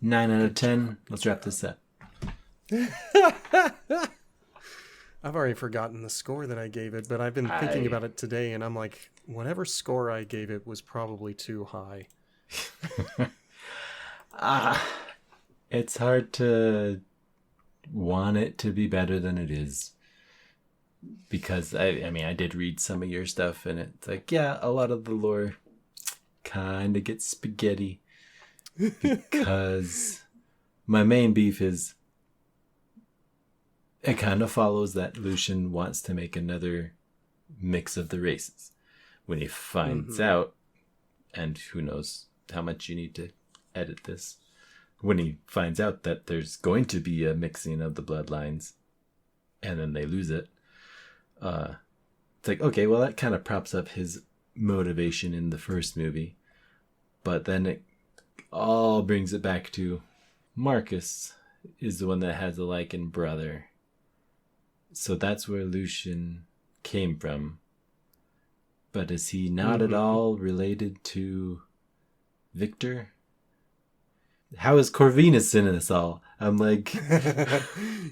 9 out of 10. Let's wrap this up. I've already forgotten the score that I gave it, but I've been thinking about it today, and I'm like, whatever score I gave it was probably too high. It's hard to want it to be better than it is. Because, I mean, I did read some of your stuff, and it's like, yeah, a lot of the lore kind of gets spaghetti. Because my main beef is it kind of follows that Lucian wants to make another mix of the races. When he finds out, and who knows how much you need to edit this, when he finds out that there's going to be a mixing of the bloodlines, and then they lose it, it's like, okay, well, that kind of props up his motivation in the first movie. But then it all brings it back to Marcus is the one that has a Lycan brother. So that's where Lucian came from. But is he not at all related to Victor? How is Corvinus in this all? I'm like...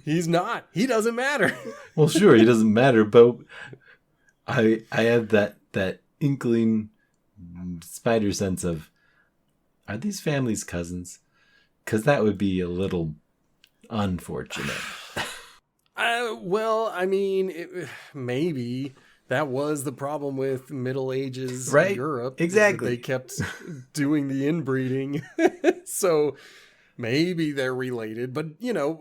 He's not. He doesn't matter. Well, sure, he doesn't matter, but I have that inkling spider sense of, are these families cousins? Because that would be a little unfortunate. Well, I mean, maybe that was the problem with Middle Ages Europe. Exactly. They kept doing the inbreeding. So maybe they're related. But, you know,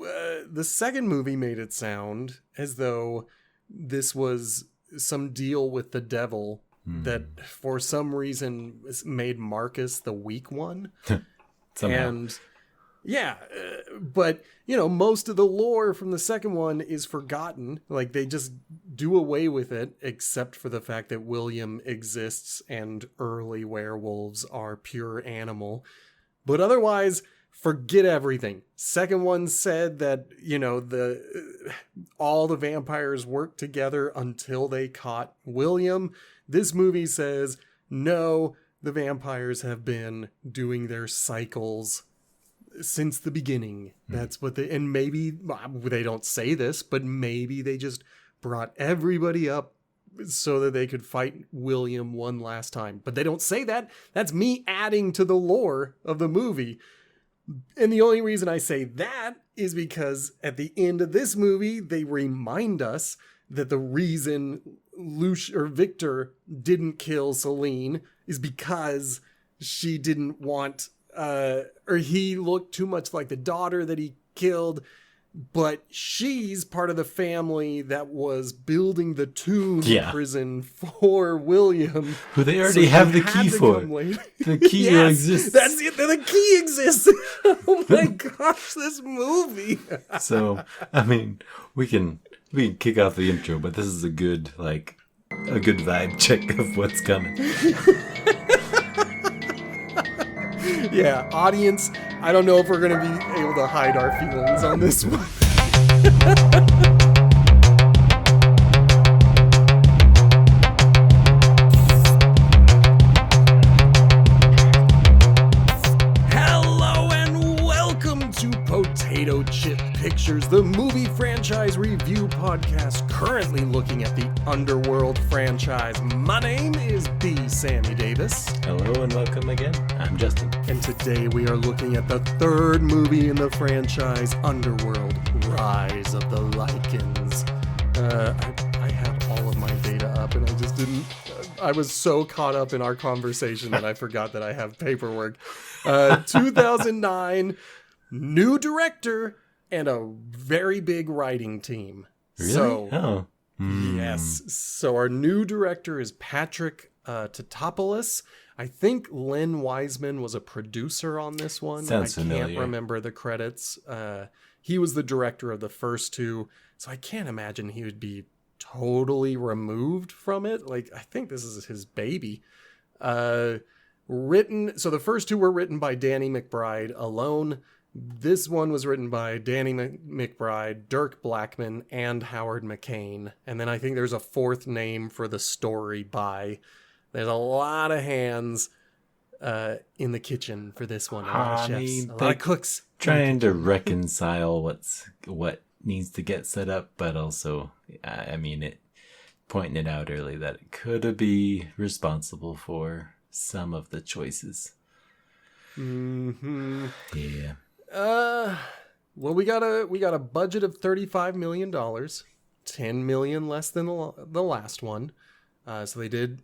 the second movie made it sound as though this was some deal with the devil that for some reason made Marcus the weak one. Somehow. And yeah, but, you know, most of the lore from the second one is forgotten. Like, they just do away with it, except for the fact that William exists and early werewolves are pure animal. But otherwise, forget everything. Second one said that, you know, all the vampires worked together until they caught William. This movie says, no, the vampires have been doing their cycles since the beginning. That's what and maybe they don't say this, but maybe they just brought everybody up so that they could fight William one last time. But they don't say that. That's me adding to the lore of the movie. And the only reason I say that is because at the end of this movie, they remind us that the reason Victor didn't kill Celine is because she didn't want, or he looked too much like the daughter that he killed. But she's part of the family that was building the tomb prison for William. Who they already have the key for. The key exists. That's it. The key exists. Oh my gosh, this movie. So, I mean, we can kick off the intro, but this is a good vibe check of what's coming. Yeah, audience, I don't know if we're going to be able to hide our feelings on this one. Hello and welcome to Potato Chip Pictures, the movie franchise review podcast currently looking at the Underworld franchise. My name is B. Sammy Davis. Hello and welcome again. I'm Justin. And today we are looking at the third movie in the franchise, Underworld, Rise of the Lycans. I have all of my data up and I just didn't... I was so caught up in our conversation that I forgot that I have paperwork. 2009, new director, and a very big writing team. Really? So, yes. So our new director is Patrick Tatopoulos. I think Len Wiseman was a producer on this one. Sounds familiar. I can't remember the credits. He was the director of the first two, so I can't imagine he would be totally removed from it. Like, I think this is his baby. So the first two were written by Danny McBride alone. This one was written by Danny McBride, Dirk Blackman, and Howard McCain. And then I think there's a fourth name for the story by... There's a lot of hands. in the kitchen for this one. A lot of chefs, a lot they of cooks. trying to reconcile what needs to get set up, but also, I mean, it pointing it out early that it could be responsible for some of the choices. Mm-hmm. Yeah. Well, we got a budget of $35 million, $10 million less than the last one. So they did,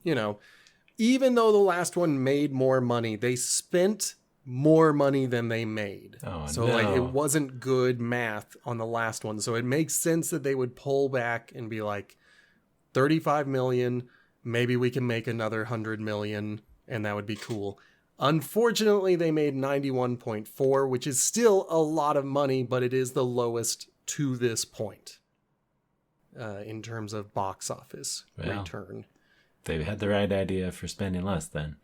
even though the last one made more money, they spent more money than they made. Oh, so no. like it wasn't good math on the last one. So it makes sense that they would pull back and be like, 35 million, maybe we can make another 100 million, and that would be cool. Unfortunately, they made 91.4, which is still a lot of money, but it is the lowest to this point in terms of box office return. They had the right idea for spending less then.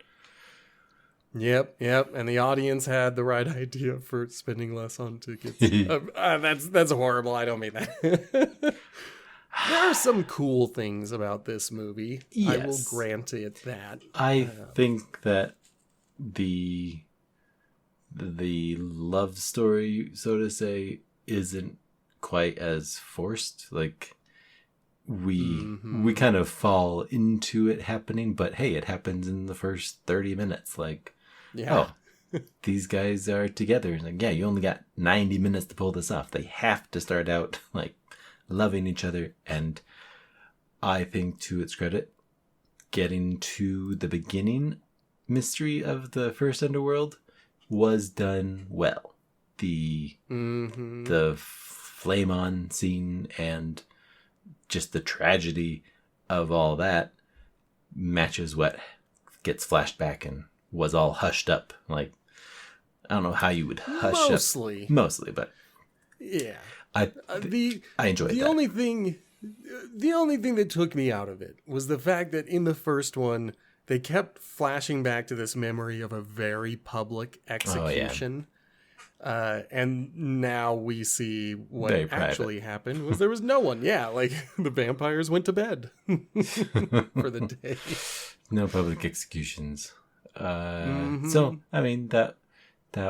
Yep. And the audience had the right idea for spending less on tickets. That's horrible. I don't mean that. There are some cool things about this movie. Yes. I will grant it that. I think that the love story, so to say, isn't quite as forced. Like we kind of fall into it happening, but hey, it happens in the first 30 minutes. Like, these guys are together. Like, yeah, you only got 90 minutes to pull this off. They have to start out like loving each other. And I think, to its credit, getting to the beginning mystery of the first Underworld was done well. The flame on scene and just the tragedy of all that matches what gets flashed back and was all hushed up. Like, I don't know how you would hush up. Mostly, but yeah. I enjoyed that. The only thing that took me out of it was the fact that in the first one, they kept flashing back to this memory of a very public execution. And now we see what actually happened was there was no one. Yeah, like the vampires went to bed for the day. No public executions. So, I mean, that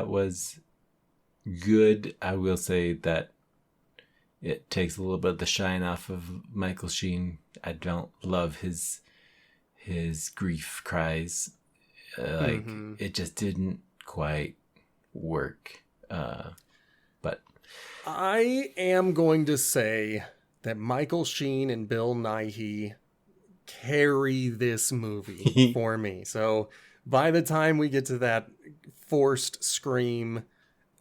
was good. I will say that it takes a little bit of the shine off of Michael Sheen. I don't love his grief cries. It just didn't quite work. But I am going to say that Michael Sheen and Bill Nighy carry this movie for me. So by the time we get to that forced scream,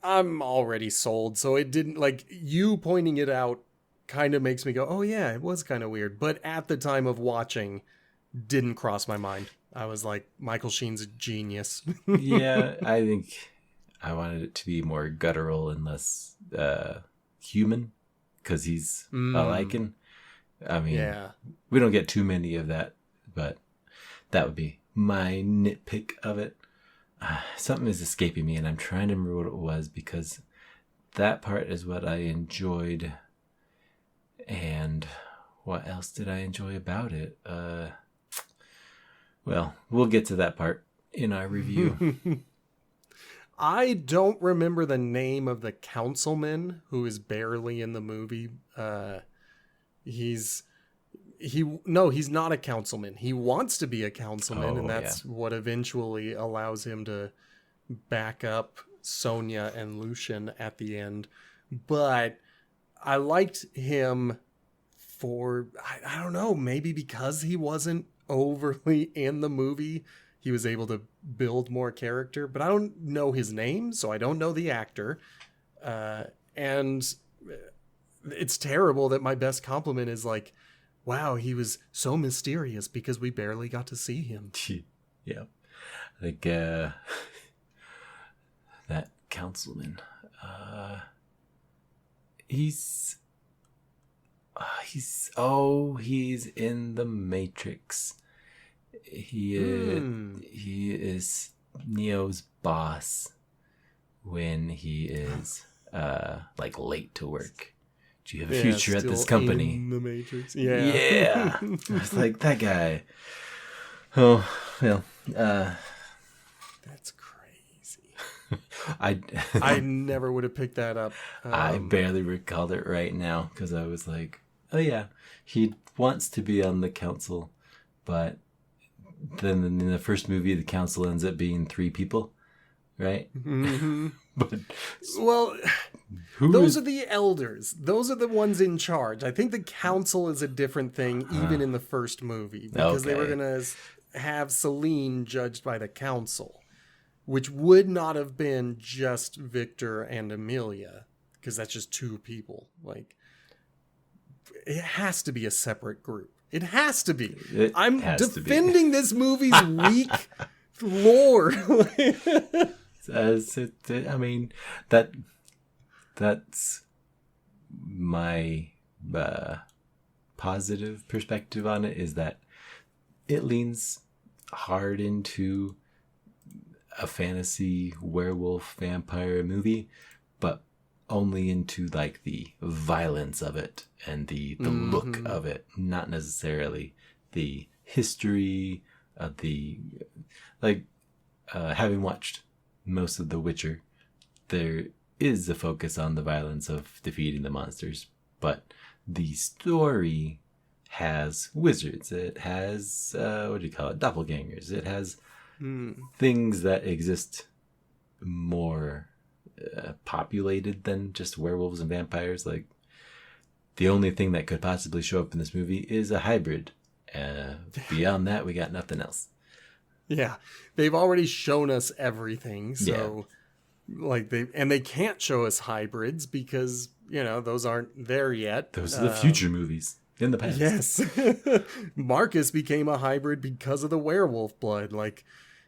I'm already sold. So it didn't, like, you pointing it out kind of makes me go, oh yeah, it was kind of weird. But at the time of watching, didn't cross my mind. I was like, Michael Sheen's a genius. Yeah, I think I wanted it to be more guttural and less human because he's a Lycan. I mean, we don't get too many of that, but that would be my nitpick of it. Something is escaping me, and I'm trying to remember what it was because that part is what I enjoyed. And what else did I enjoy about it? Well, we'll get to that part in our review. I don't remember the name of the councilman who is barely in the movie. He's not a councilman. He wants to be a councilman, and that's what eventually allows him to back up Sonia and Lucian at the end. But I liked him for, I don't know, maybe because he wasn't overly in the movie, he was able to build more character. But I don't know his name, so I don't know the actor. And it's terrible that my best compliment is like, wow, he was so mysterious because we barely got to see him. Yeah. I think that councilman, he's in the Matrix. He is Neo's boss when he is like late to work. Do you have a future at this company? In the Matrix. Yeah. I was like, that guy. Oh, well. That's crazy. I never would have picked that up. I barely recalled it right now because I was like, oh yeah, he wants to be on the council, but then in the first movie, the council ends up being 3 people, right? Mm-hmm. But well, those are the elders. Those are the ones in charge. I think the council is a different thing, even in the first movie, because they were going to have Celine judged by the council, which would not have been just Victor and Amelia, because that's just 2 people. Like, it has to be a separate group. It has to be. I'm defending this movie's weak lore. I mean, that's my positive perspective on it, is that it leans hard into a fantasy werewolf vampire movie, but only into like the violence of it and the look of it, not necessarily the history of the, like, having watched most of The Witcher, there is a focus on the violence of defeating the monsters, but the story has wizards. It has what do you call it? Doppelgangers. It has things that exist more populated than just werewolves and vampires. Like, the only thing that could possibly show up in this movie is a hybrid. Beyond that, we got nothing else. Yeah, they've already shown us everything, so like they can't show us hybrids because, you know, those aren't there yet. Those are the future movies in the past. Yes. Marcus became a hybrid because of the werewolf blood. Like,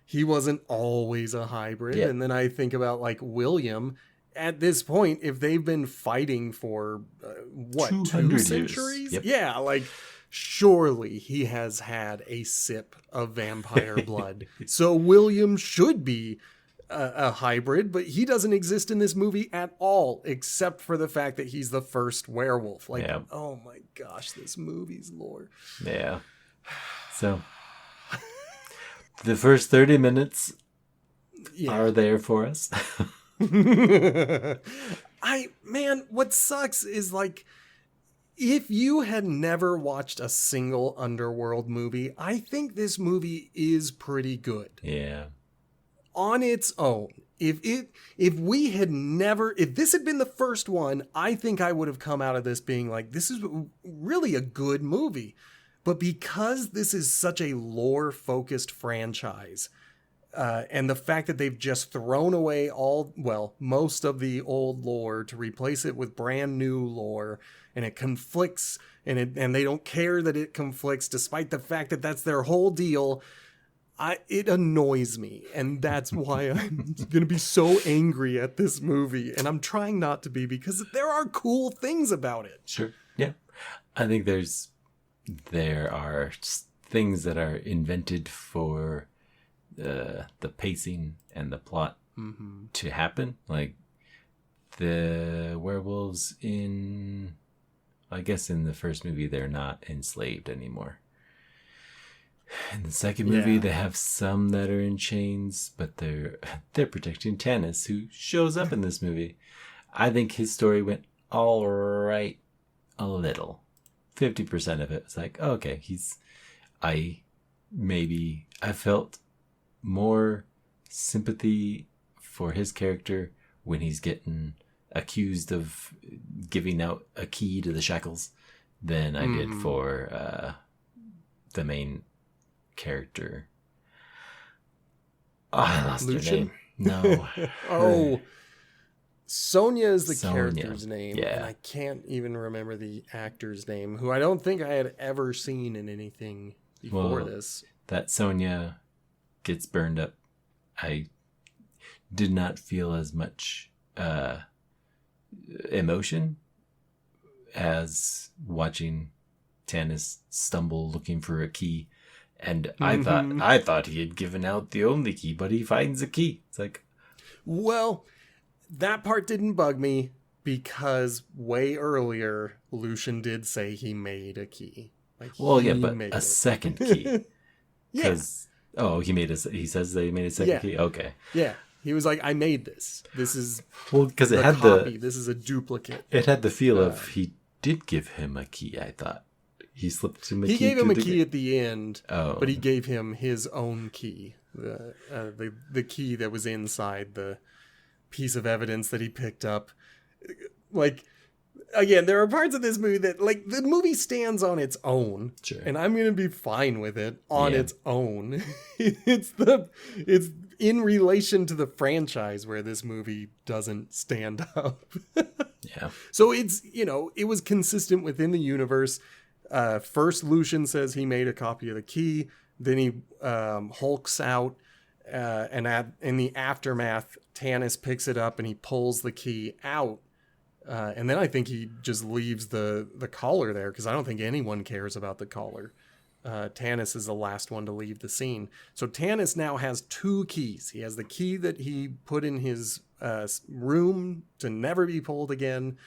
he wasn't always a hybrid. Yeah. And then I think about like William. At this point, if they've been fighting for 2 centuries? Yep. Yeah, like, surely he has had a sip of vampire blood. So William should be a hybrid, but he doesn't exist in this movie at all, except for the fact that he's the first werewolf. Like, oh my gosh, this movie's lore. Yeah. So the first 30 minutes are there for us. What sucks is, like, if you had never watched a single Underworld movie, I think this movie is pretty good. Yeah. On its own. If this had been the first one, I think I would have come out of this being like, this is really a good movie. But because this is such a lore-focused franchise, and the fact that they've just thrown away most of the old lore to replace it with brand new lore, and it conflicts, and they don't care that it conflicts, despite the fact that that's their whole deal, it annoys me, and that's why I'm going to be so angry at this movie, and I'm trying not to be, because there are cool things about it. Sure. Yeah. I think there are things that are invented for the pacing and the plot to happen. Like, the werewolves I guess in the first movie, they're not enslaved anymore. In the second movie, they have some that are in chains, but they're protecting Tannis, who shows up in this movie. I think his story went all right a little. 50% of it was like, oh, okay, I felt more sympathy for his character when he's getting accused of giving out a key to the shackles than I did for the main character. Oh, I lost her name. No. Sonia is the character's name. Yeah. And I can't even remember the actor's name, who I don't think I had ever seen in anything before this. That Sonia gets burned up. I did not feel as much emotion as watching Tannis stumble looking for a key. And I thought he had given out the only key, but he finds a key. It's like, well, that part didn't bug me because way earlier Lucian did say he made a key. Like, well, yeah, but a second key. Yes. Oh, he says they made a second key? Okay. Yeah. He was like, I made this. This is because it had copy. This is a duplicate. It had the feel of he did give him a key, I thought. He slipped him a key. He gave him a key at the end, Oh. but he gave him his own key. The key that was inside the piece of evidence that he picked up. Like, again, there are parts of this movie that, like, the movie stands on its own. Sure. And I'm going to be fine with it on its own. It's in relation to the franchise where this movie doesn't stand up. Yeah. So it's, it was consistent within the universe. First, Lucian says he made a copy of the key. Then he hulks out. And in the aftermath, Tanis picks it up and he pulls the key out. And then I think he just leaves the collar there because I don't think anyone cares about the collar. Tanis is the last one to leave the scene. So Tanis now has two keys. He has the key that he put in his room to never be pulled again,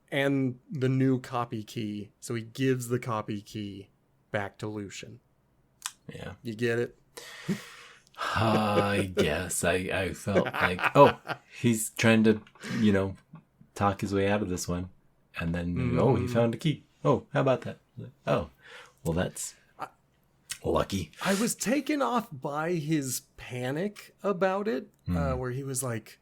and the new copy key. So he gives the copy key back to Lucian. Yeah. You get it? I guess. I felt like, he's trying to, talk his way out of this one. And then, he found a key. Oh, how about that? Oh, well, that's lucky. I was taken off by his panic about it, where he was like,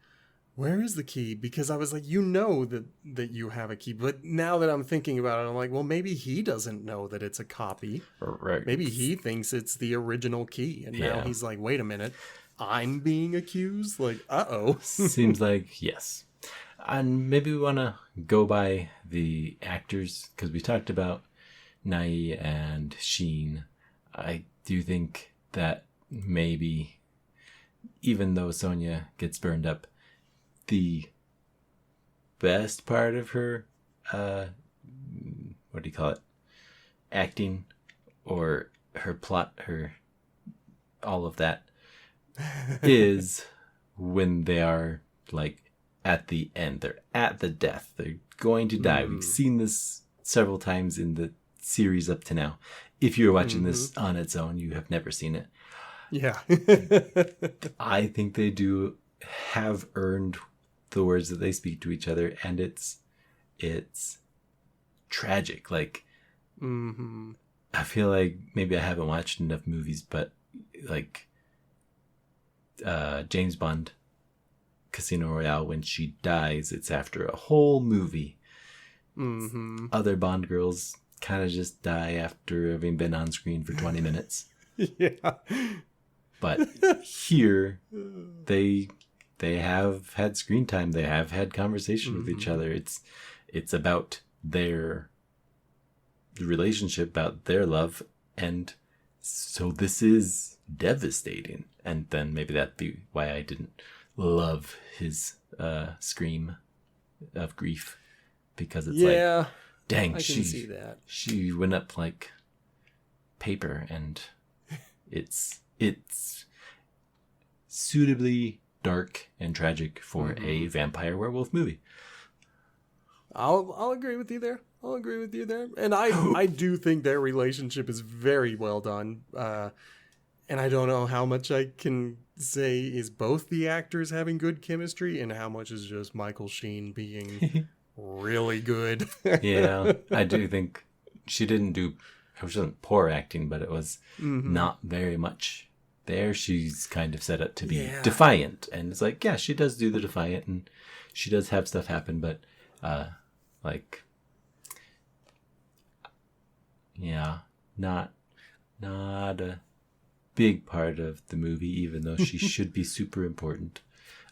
where is the key? Because I was like, that you have a key. But now that I'm thinking about it, I'm like, well, maybe he doesn't know that it's a copy. Right. Maybe he thinks it's the original key. And now he's like, wait a minute, I'm being accused? Like, uh-oh. Seems like, yes. And maybe we want to go by the actors, because we talked about Nai and Sheen. I do think that maybe, even though Sonia gets burned up, the best part of her, what do you call it? Acting, or her plot, all of that, is when they are, like, at the end. They're at the death. They're going to die. We've seen this several times in the series up to now. If you're watching this on its own, you have never seen it. Yeah. I think they do have earned the words that they speak to each other, and it's tragic. Like, I feel like maybe I haven't watched enough movies, but like James Bond, Casino Royale, when she dies, it's after a whole movie. Other Bond girls kind of just die after having been on screen for 20 minutes. Yeah. But here, they have had screen time. They have had conversation with each other. It's about their relationship, about their love, and so this is devastating. And then maybe that'd be why I didn't love his scream of grief, because it's like, dang, I can see that. She went up like paper, and it's suitably dark and tragic for a vampire werewolf movie. I'll agree with you there. And I do think their relationship is very well done. And I don't know how much I can say is both the actors having good chemistry and how much is just Michael Sheen being really good. Yeah, I do think she wasn't poor acting, but it was not very much there. She's kind of set up to be defiant, and it's like, yeah, she does do the defiant, and she does have stuff happen, but not a big part of the movie, even though she should be super important.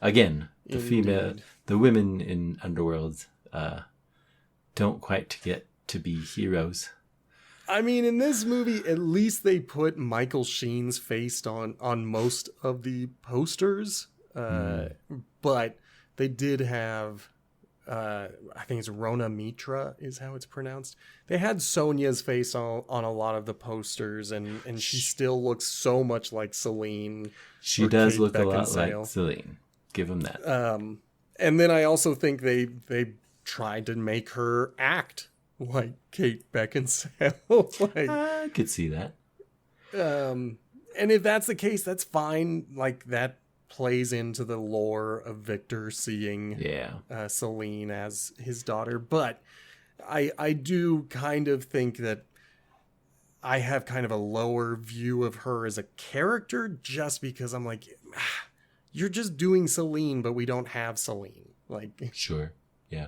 Again, the women in Underworld don't quite get to be heroes. I mean, in this movie, at least they put Michael Sheen's face on most of the posters. But they did have, I think it's Rona Mitra is how it's pronounced. They had Sonia's face on a lot of the posters, and she still looks so much like Celine. She does Kate look Beckinsale. A lot like Celine. Give them that. And then I also think they tried to make her act like Kate Beckinsale. I could see that. And if that's the case, that's fine. Like, that plays into the lore of Victor seeing Selene as his daughter. But I do kind of think that I have kind of a lower view of her as a character, just because I'm like, you're just doing Selene, but we don't have Selene. Like, sure. Yeah.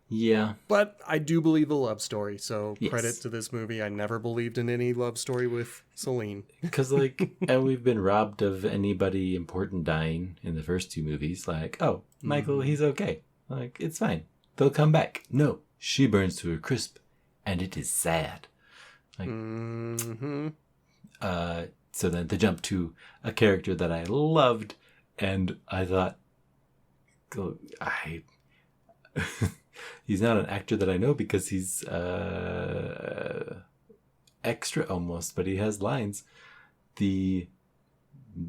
Yeah. But I do believe the love story, so credit to this movie. I never believed in any love story with Selene. Because, like, and we've been robbed of anybody important dying in the first two movies. Like, oh, Michael, he's okay. Like, it's fine. They'll come back. No, she burns to a crisp, and it is sad. Like, so then to jump to a character that I loved, and I thought, he's not an actor that I know because he's extra almost, but he has lines. The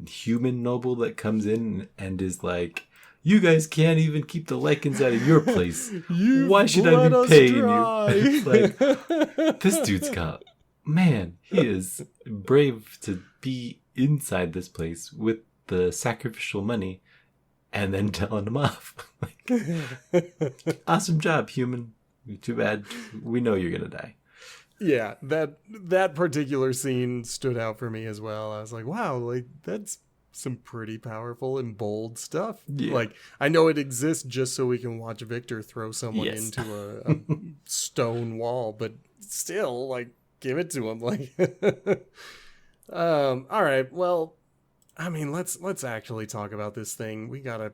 human noble that comes in and is like, you guys can't even keep the Lycans out of your place. Why should I be paying you? It's like, this dude's got, man, he is brave to be inside this place with the sacrificial money and then telling him off. Like, awesome job, human. Too bad. We know you're going to die. Yeah, that particular scene stood out for me as well. I was like, wow, like, that's some pretty powerful and bold stuff. Yeah. Like, I know it exists just so we can watch Victor throw someone into a stone wall, but still, like, give it to him. Like, all right, well, I mean, let's actually talk about this thing. We gotta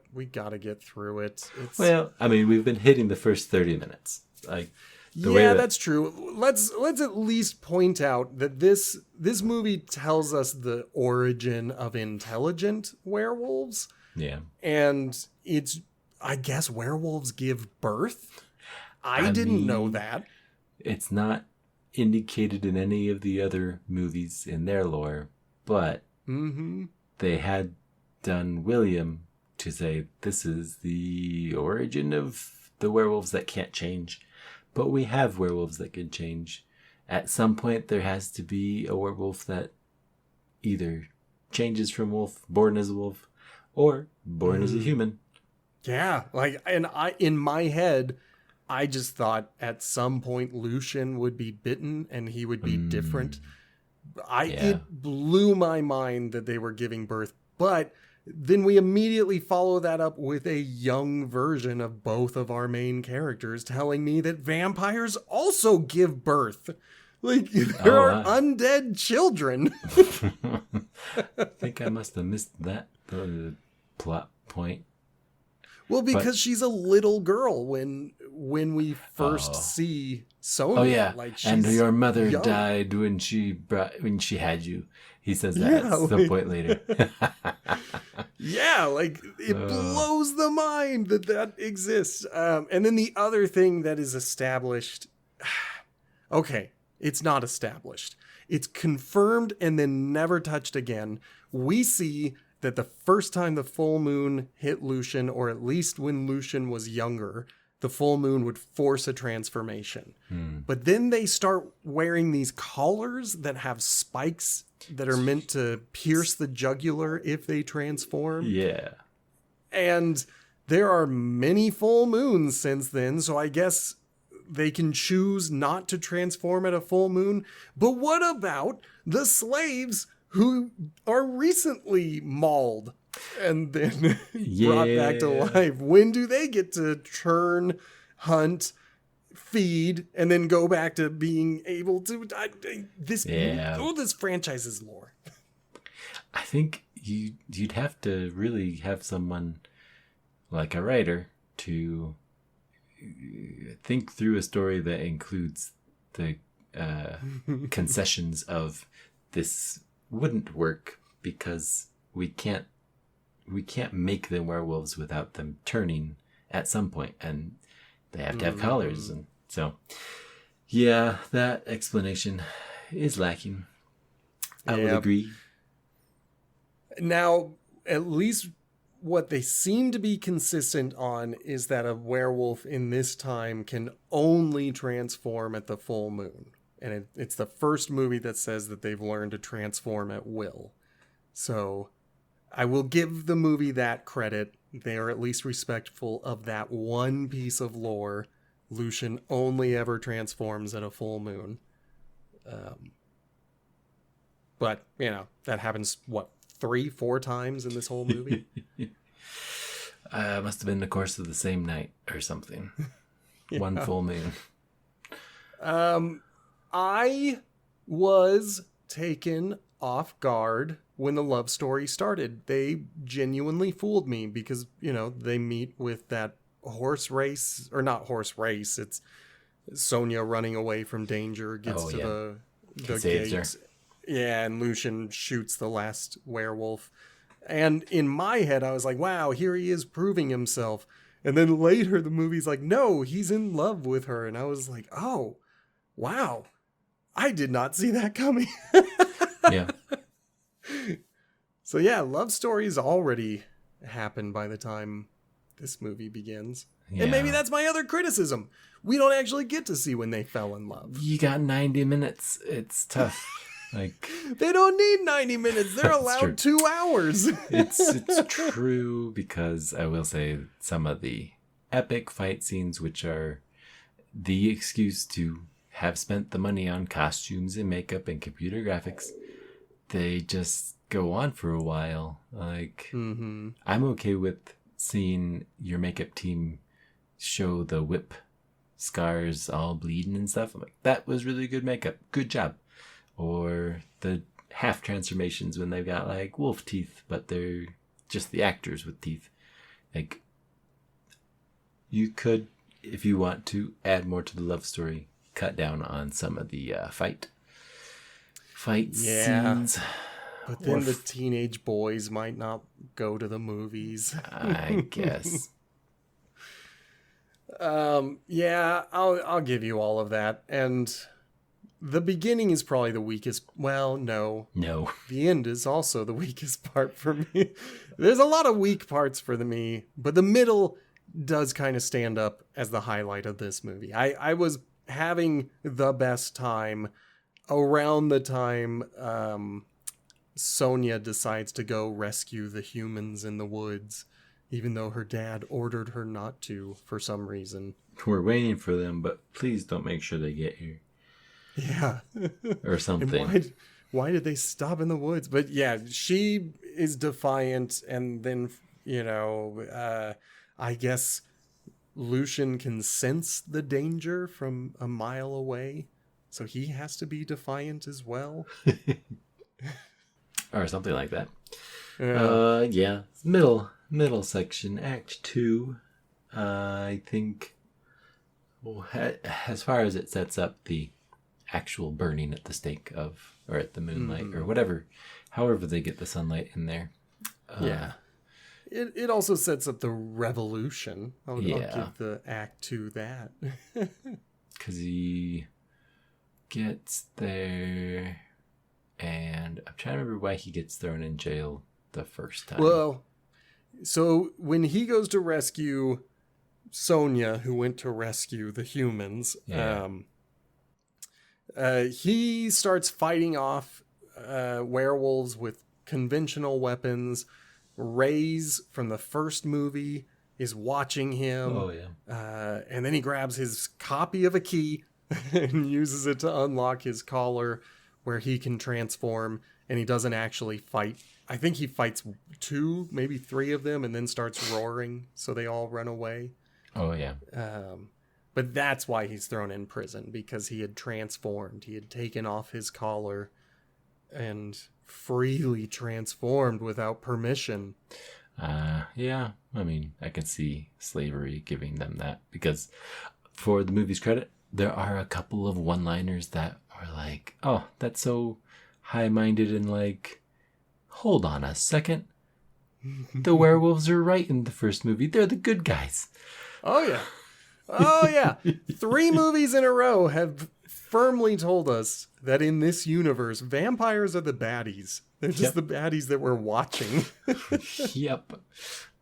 get through it. Well, I mean, we've been hitting the first 30 minutes. Like, that's true. Let's at least point out that this movie tells us the origin of intelligent werewolves. Yeah. And I guess werewolves give birth. I didn't know that. It's not indicated in any of the other movies in their lore, but they had done William to say this is the origin of the werewolves that can't change. But we have werewolves that can change. At some point, there has to be a werewolf that either changes from wolf, born as a wolf, or born as a human. Yeah, like, and in my head, I just thought at some point Lucian would be bitten and he would be different. It blew my mind that they were giving birth, but then we immediately follow that up with a young version of both of our main characters telling me that vampires also give birth. Like, there are undead children. I think I must have missed that plot point. Well, because she's a little girl when we first see Sonia. Oh yeah, like, and your mother young. died when she had you. He says that at some point later. Yeah, like, it blows the mind that exists. And then the other thing that is established, okay, it's not established. It's confirmed and then never touched again. We see that the first time the full moon hit Lucian, or at least when Lucian was younger, the full moon would force a transformation. But then they start wearing these collars that have spikes that are meant to pierce the jugular if they transform. Yeah. And there are many full moons since then, so I guess they can choose not to transform at a full moon. But what about the slaves who are recently mauled and then brought back to life? When do they get to turn, hunt, feed, and then go back to being able to this franchise's lore? I think you'd have to really have someone like a writer to think through a story that includes the concessions of this wouldn't work because we can't make them werewolves without them turning at some point, and they have to have collars, and so that explanation is lacking. I would agree. Now, at least what they seem to be consistent on is that a werewolf in this time can only transform at the full moon. And it's the first movie that says that they've learned to transform at will. So I will give the movie that credit. They are at least respectful of that one piece of lore. Lucian only ever transforms at a full moon. But, that happens, 3-4 times in this whole movie? Must have been the course of the same night or something. Yeah. One full moon. I was taken off guard when the love story started. They genuinely fooled me because, they meet with that horse race, or not horse race. It's Sonya running away from danger, gets to the gate. Yeah, and Lucian shoots the last werewolf. And in my head, I was like, wow, here he is proving himself. And then later, the movie's like, no, he's in love with her. And I was like, oh, wow. I did not see that coming. Yeah. So yeah, love stories already happen by the time this movie begins. Yeah. And maybe that's my other criticism. We don't actually get to see when they fell in love. You got 90 minutes. It's tough. They don't need 90 minutes. They're allowed 2 hours. It's true, because I will say some of the epic fight scenes, which are the excuse to have spent the money on costumes and makeup and computer graphics, they just go on for a while. I'm okay with seeing your makeup team show the whip scars all bleeding and stuff. I'm like, that was really good makeup. Good job. Or the half transformations when they've got wolf teeth, but they're just the actors with teeth. You could, if you want to add more to the love story, cut down on some of the fight scenes. But then the teenage boys might not go to the movies. I guess. I'll give you all of that. And the beginning is probably the weakest. Well, no. The end is also the weakest part for me. There's a lot of weak parts for me, but the middle does kind of stand up as the highlight of this movie. I was having the best time around the time Sonya decides to go rescue the humans in the woods, even though her dad ordered her not to for some reason. We're waiting for them, but please don't make sure they get here. Yeah. Or something. And why did they stop in the woods? But yeah, she is defiant, and then, I guess Lucian can sense the danger from a mile away, so he has to be defiant as well. Or something like that. Yeah. Middle section, Act 2. I think, as far as it sets up the actual burning at the stake or at the moonlight, or whatever, however they get the sunlight in there. It also sets up the revolution. I'll give the Act 2 that. Because he gets there, and I'm trying to remember why he gets thrown in jail the first time. Well, so when he goes to rescue Sonya, who went to rescue the humans, he starts fighting off werewolves with conventional weapons. Reyes from the first movie is watching him. Oh, yeah. And then he grabs his copy of a key and uses it to unlock his collar, where he can transform, and he doesn't actually fight. I think he fights 2, maybe 3 of them, and then starts roaring, so they all run away. Oh, yeah. But that's why he's thrown in prison, because he had transformed. He had taken off his collar and freely transformed without permission. Yeah. I mean, I can see slavery giving them that, because for the movie's credit, there are a couple of one-liners that are like, oh, that's so high-minded, and hold on a second. The werewolves are right in the first movie. They're the good guys. Oh, yeah. 3 movies in a row have firmly told us that in this universe, vampires are the baddies. They're just the baddies that we're watching. Yep.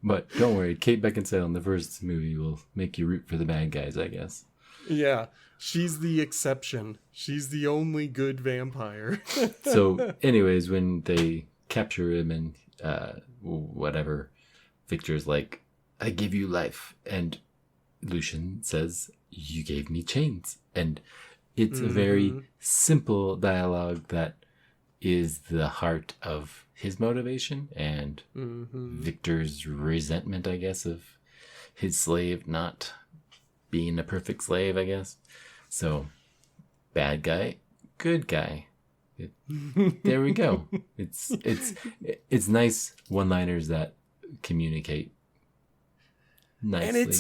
But don't worry, Kate Beckinsale in the first movie will make you root for the bad guys, I guess. Yeah. She's the exception. She's the only good vampire. So, anyways, when they capture him and whatever, Victor's like, I give you life. And Lucian says, you gave me chains. And it's a very simple dialogue that is the heart of his motivation and Victor's resentment, I guess, of his slave not being a perfect slave, I guess. So, bad guy, good guy. There we go. It's nice one-liners that communicate nicely. And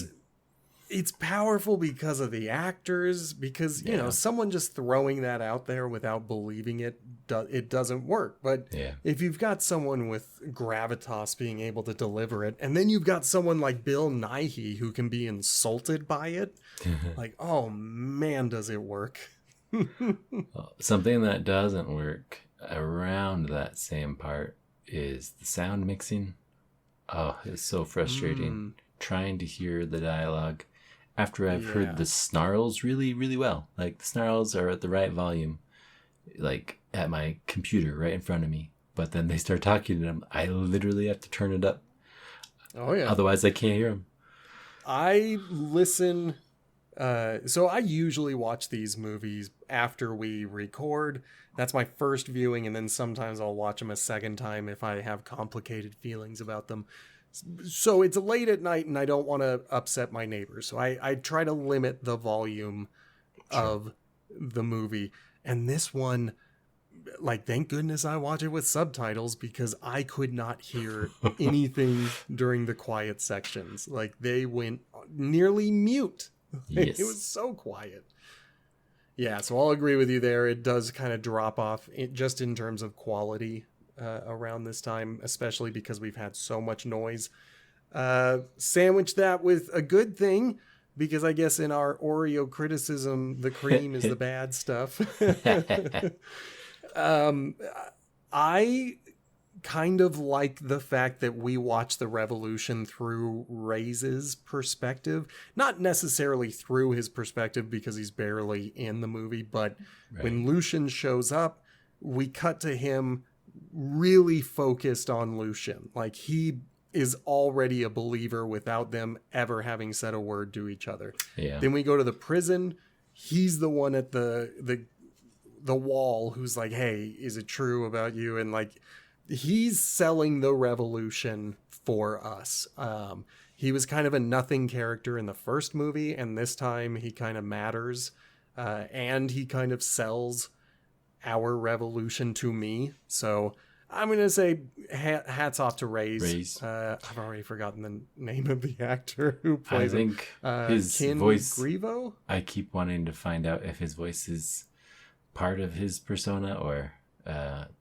it's powerful because of the actors, because you know, someone just throwing that out there without believing it doesn't work. But if you've got someone with gravitas being able to deliver it, and then you've got someone like Bill Nighy who can be insulted by it, like, oh man, does it work. Something that doesn't work around that same part is the sound mixing. Oh, it's so frustrating trying to hear the dialogue after I've heard the snarls really, really well. Like, the snarls are at the right volume, like at my computer right in front of me. But then they start talking to them. I literally have to turn it up. Oh, yeah. Otherwise, I can't hear them. I listen. So I usually watch these movies after we record. That's my first viewing, and then sometimes I'll watch them a second time if I have complicated feelings about them. So it's late at night, and I don't want to upset my neighbors. So I try to limit the volume of the movie. And this one, like, thank goodness I watch it with subtitles, because I could not hear anything during the quiet sections. Like, they went nearly mute. Yes. It was so quiet. Yeah, so I'll agree with you there. It does kind of drop off just in terms of quality around this time, especially because we've had so much noise. Sandwich that with a good thing, because I guess in our Oreo criticism, the cream is the bad stuff. I kind of like the fact that we watch the Revolution through Reyes' perspective. Not necessarily through his perspective, because he's barely in the movie, but when Lucian shows up, we cut to him really focused on Lucian. Like, he is already a believer without them ever having said a word to each other. Yeah. Then we go to the prison. He's the one at the wall who's like, hey, is it true about you? And like, he's selling the Revolution for us. He was kind of a nothing character in the first movie, and this time he kind of matters, and he kind of sells our revolution to me. So I'm going to say hats off to Reyes. I've already forgotten the name of the actor who plays him. I think his Ken voice, Grivo? I keep wanting to find out if his voice is part of his persona or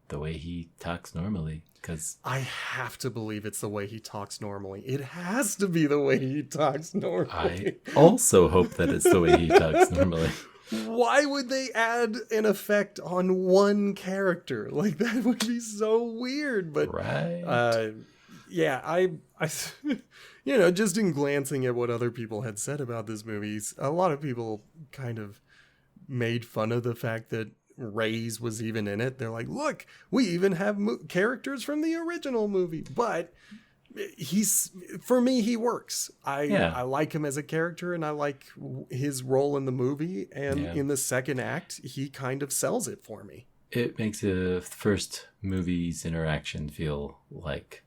the way he talks normally. Because I have to believe it's the way he talks normally. It has to be the way he talks normally. I also hope that it's the way he talks normally. Why would they add an effect on one character? Like, that would be so weird. But yeah, I you know, just in glancing at what other people had said about this movie, a lot of people kind of made fun of the fact that Reyes was even in it. They're like, look, we even have characters from the original movie. But for me, he works. I like him as a character, and I like his role in the movie. And in the second act, he kind of sells it for me. It makes the first movie's interaction feel like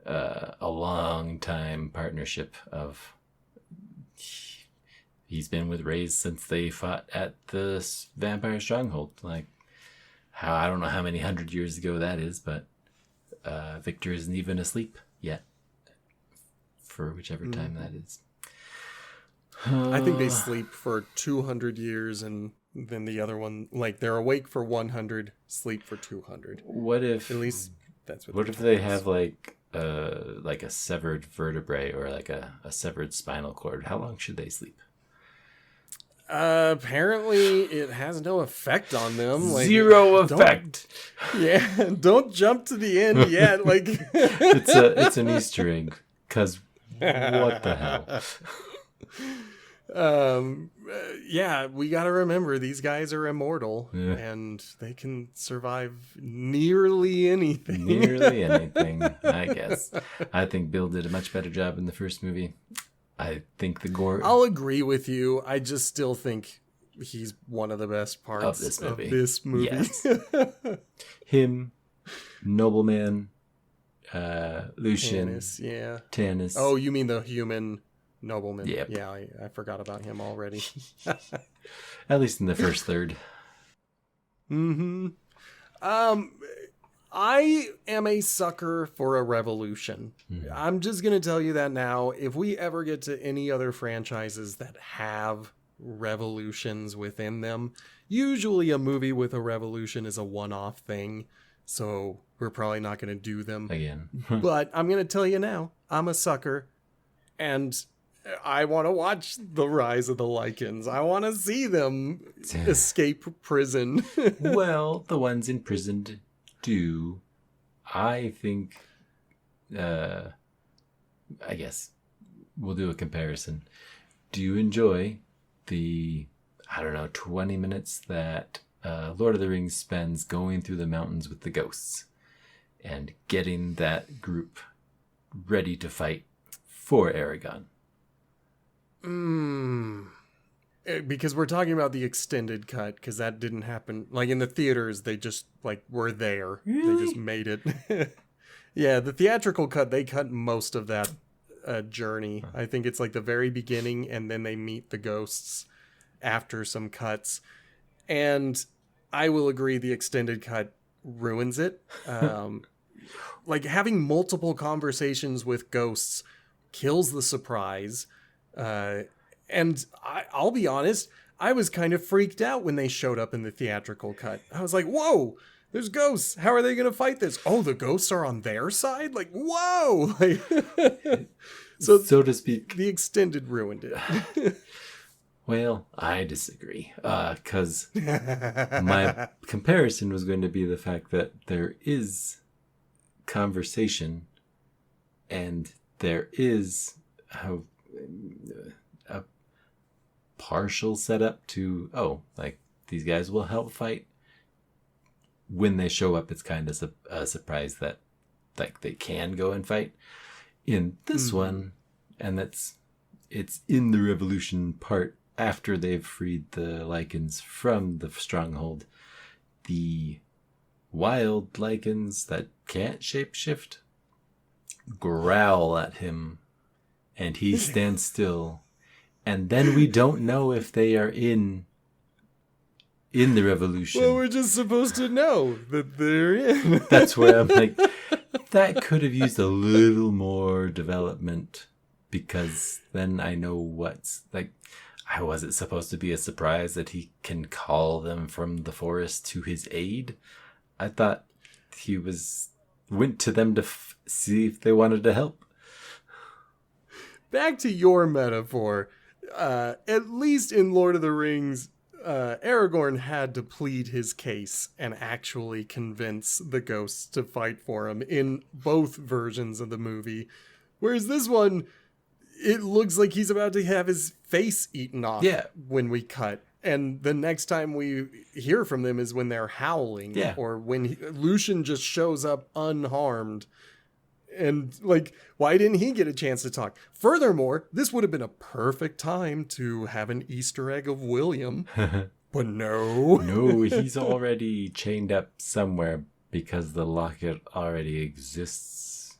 a long time partnership of he's been with Reyes since they fought at the vampire stronghold. Like, I don't know how many 100 years ago that is, but Victor isn't even asleep yet for whichever time that is. I think they sleep for 200 years, and then the other one, like, they're awake for 100, sleep for 200. What if, at least that's what if they have like a severed vertebrae or like a severed spinal cord? How long should they sleep? Apparently it has no effect on them. Like, zero effect. Don't jump to the end yet. Like, it's an Easter egg, because what the hell? Yeah, we got to remember these guys are immortal Yeah. and they can survive nearly anything. Nearly anything, I guess. I think Bill did a much better job in the first movie. I think the gore I'll agree with you. I just still think he's one of the best parts of this movie. Yes. Him, Nobleman, Lucian, Tanis. Oh, you mean the human nobleman? Yep. Yeah, I forgot about him already. At least in the first third. Mm-hmm. I am a sucker for a revolution. I'm just going to tell you that now. If we ever get to any other franchises that have revolutions within them, usually a movie with a revolution is a one-off thing. So we're probably not going to do them again. But I'm going to tell you now, I'm a sucker. And I want to watch the rise of the Lycans. I want to see them escape prison. Well, the ones imprisoned do. I think, I guess we'll do a comparison. Do you enjoy the, 20 minutes that Lord of the Rings spends going through the mountains with the ghosts and getting that group ready to fight for Aragon? Because we're talking about the extended cut, because that didn't happen. Like in the theaters, they just were there. Really? They just made it. Yeah, the theatrical cut, they cut most of that journey. I think it's like the very beginning, and then they meet the ghosts after some cuts. And I will agree, the extended cut ruins it. Like having multiple conversations with ghosts kills the surprise. And I'll be honest, I was kind of freaked out when they showed up in the theatrical cut. I was like, whoa, there's ghosts. How are they going to fight this? Oh, the ghosts are on their side? Like, whoa. So to speak. The extended ruined it. Well, I disagree. Because my comparison was going to be the fact that there is conversation and there is a partial setup to, these guys will help fight. When they show up, it's kind of a surprise that they can go and fight. In this one, and it's in the Revolution part after they've freed the Lycans from the stronghold, the wild Lycans that can't shapeshift growl at him and he stands still. And then we don't know if they are in the Revolution. Well, we're just supposed to know that they're in. That's where I'm like, that could have used a little more development, because then I know what's like. Was it supposed to be a surprise that he can call them from the forest to his aid? I thought he went to them to see if they wanted to help. Back to your metaphor. At least in Lord of the Rings, Aragorn had to plead his case and actually convince the ghosts to fight for him in both versions of the movie. Whereas this one, it looks like he's about to have his face eaten off when we cut. And the next time we hear from them is when they're howling. Yeah. Or when Lucian just shows up unharmed. And, why didn't he get a chance to talk? Furthermore, this would have been a perfect time to have an Easter egg of William. But no. No, he's already chained up somewhere because the locket already exists.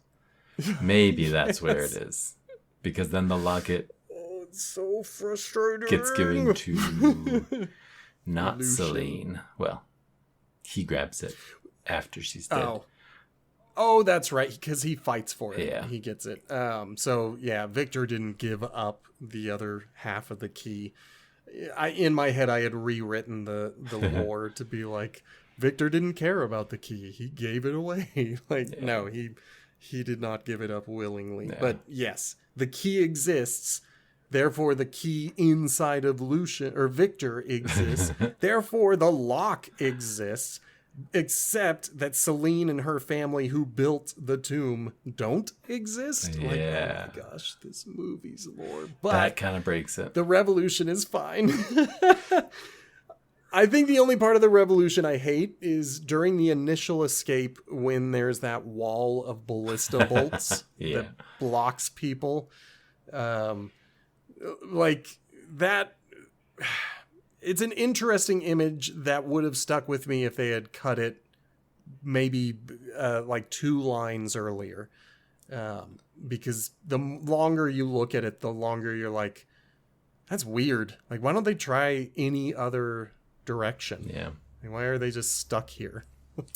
Maybe that's where it is. Because then the locket it's so frustrating. Gets given to not Lucian. Celine. Well, he grabs it after she's dead. Oh, that's right, because he fights for it. Yeah. He gets it. So, Victor didn't give up the other half of the key. In my head, I had rewritten the lore to be like, Victor didn't care about the key. He gave it away. No, he did not give it up willingly. Yeah. But yes, the key exists. Therefore, the key inside of Lucian or Victor exists. Therefore, the lock exists. except that Celine and her family who built the tomb don't exist. Yeah. Like, oh my gosh, this movie's lore. But that kind of breaks it. the Revolution is fine. I think the only part of the Revolution I hate is during the initial escape when there's that wall of ballista bolts that blocks people. Like that, it's an interesting image that would have stuck with me if they had cut it maybe like 2 lines earlier. Because the longer you look at it, the longer you're like, that's weird. Like, why don't they try any other direction? Yeah. Like, why are they just stuck here?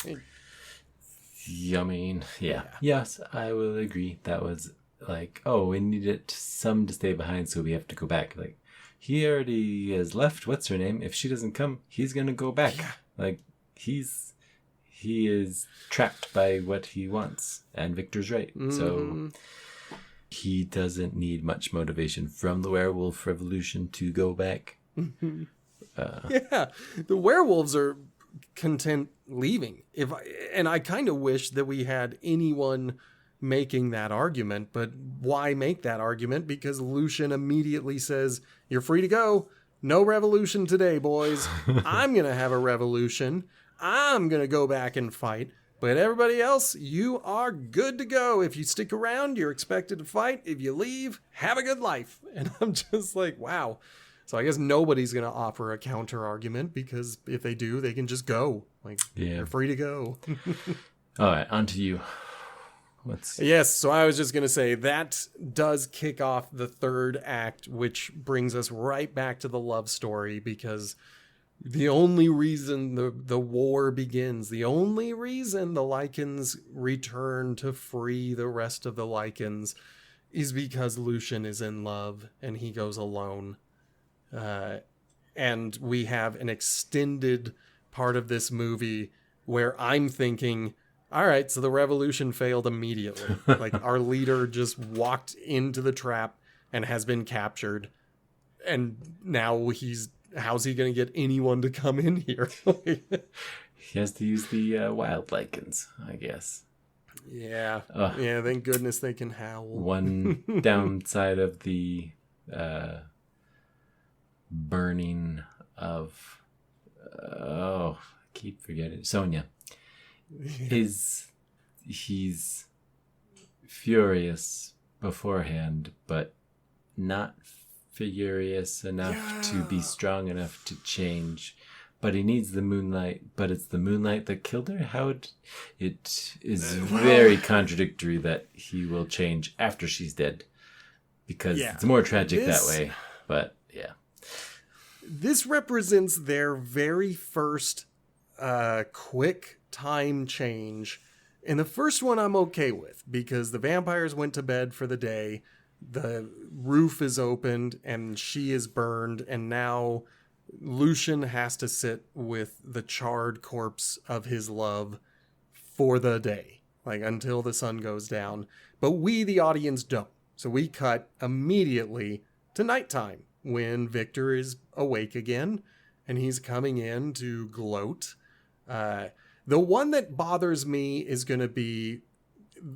I mean, yeah. Yes, I will agree. That was like, oh, we needed some to stay behind, so we have to go back. Like, he already has left. What's her name? If she doesn't come, he's gonna go back. Yeah. Like, he is trapped by what he wants, and Victor's right. Mm-hmm. So he doesn't need much motivation from the werewolf revolution to go back. Mm-hmm. Yeah, the werewolves are content leaving. And I kind of wish that we had anyone making that argument, but why make that argument? Because Lucian immediately says, you're free to go. No revolution today, boys. I'm going to have a revolution. I'm going to go back and fight. But everybody else, you are good to go. If you stick around, you're expected to fight. If you leave, have a good life. And I'm just like, wow. So I guess nobody's going to offer a counter argument, because if they do, they can just go. Like, you're free to go. All right, on to you. Yes, so I was just going to say that does kick off the third act, which brings us right back to the love story, because the only reason the war begins, the only reason the Lycans return to free the rest of the Lycans is because Lucian is in love and he goes alone. And we have an extended part of this movie where I'm thinking, all right, so the revolution failed immediately. Like, our leader just walked into the trap and has been captured. And now how's he going to get anyone to come in here? He has to use the wild Lycans, I guess. Yeah. Yeah, thank goodness they can howl. One downside of the burning of I keep forgetting Sonia is he's furious beforehand, but not furious enough to be strong enough to change. But he needs the moonlight, but it's the moonlight that killed her. It is very contradictory that he will change after she's dead, because it's more tragic that way. But yeah. This represents their very first quick time change. And the first one I'm okay with, because the vampires went to bed for the day, the roof is opened, and she is burned, and now Lucian has to sit with the charred corpse of his love for the day, like until the sun goes down. But we, the audience, don't. So we cut immediately to nighttime, when Victor is awake again and he's coming in to gloat. The one that bothers me is going to be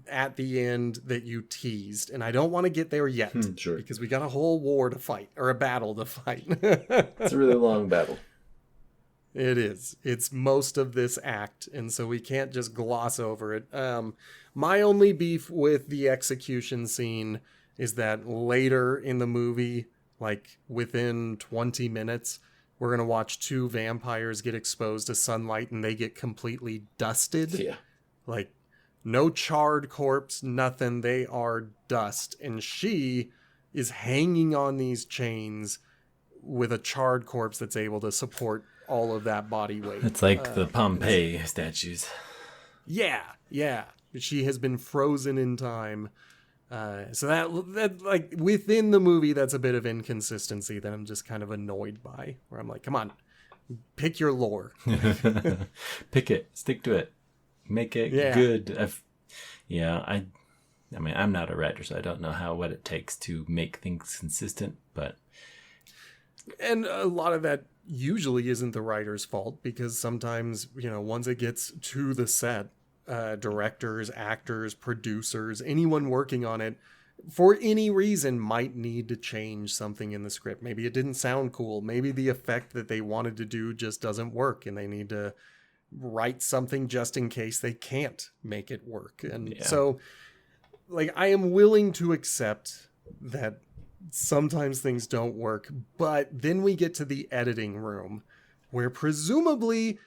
at the end that you teased, and I don't want to get there yet. Sure. Because we got a whole war to fight, or a battle to fight. It's a really long battle. It is. It's most of this act, and so we can't just gloss over it. My only beef with the execution scene is that later in the movie, like within 20 minutes, we're going to watch 2 vampires get exposed to sunlight and they get completely dusted. Yeah. Like, no charred corpse, nothing. They are dust. And she is hanging on these chains with a charred corpse that's able to support all of that body weight. It's like the Pompeii statues. Yeah. She has been frozen in time. So that like within the movie, that's a bit of inconsistency that I'm just kind of annoyed by, where I'm like, come on, pick your lore. Pick it, stick to it, make it good. I mean, I'm not a writer, so I don't know what it takes to make things consistent, but And a lot of that usually isn't the writer's fault, because sometimes, once it gets to the set, directors, actors, producers, anyone working on it, for any reason, might need to change something in the script. Maybe it didn't sound cool. Maybe the effect that they wanted to do just doesn't work, and they need to write something just in case they can't make it work. And so, like, I am willing to accept that sometimes things don't work, but then we get to the editing room, where presumably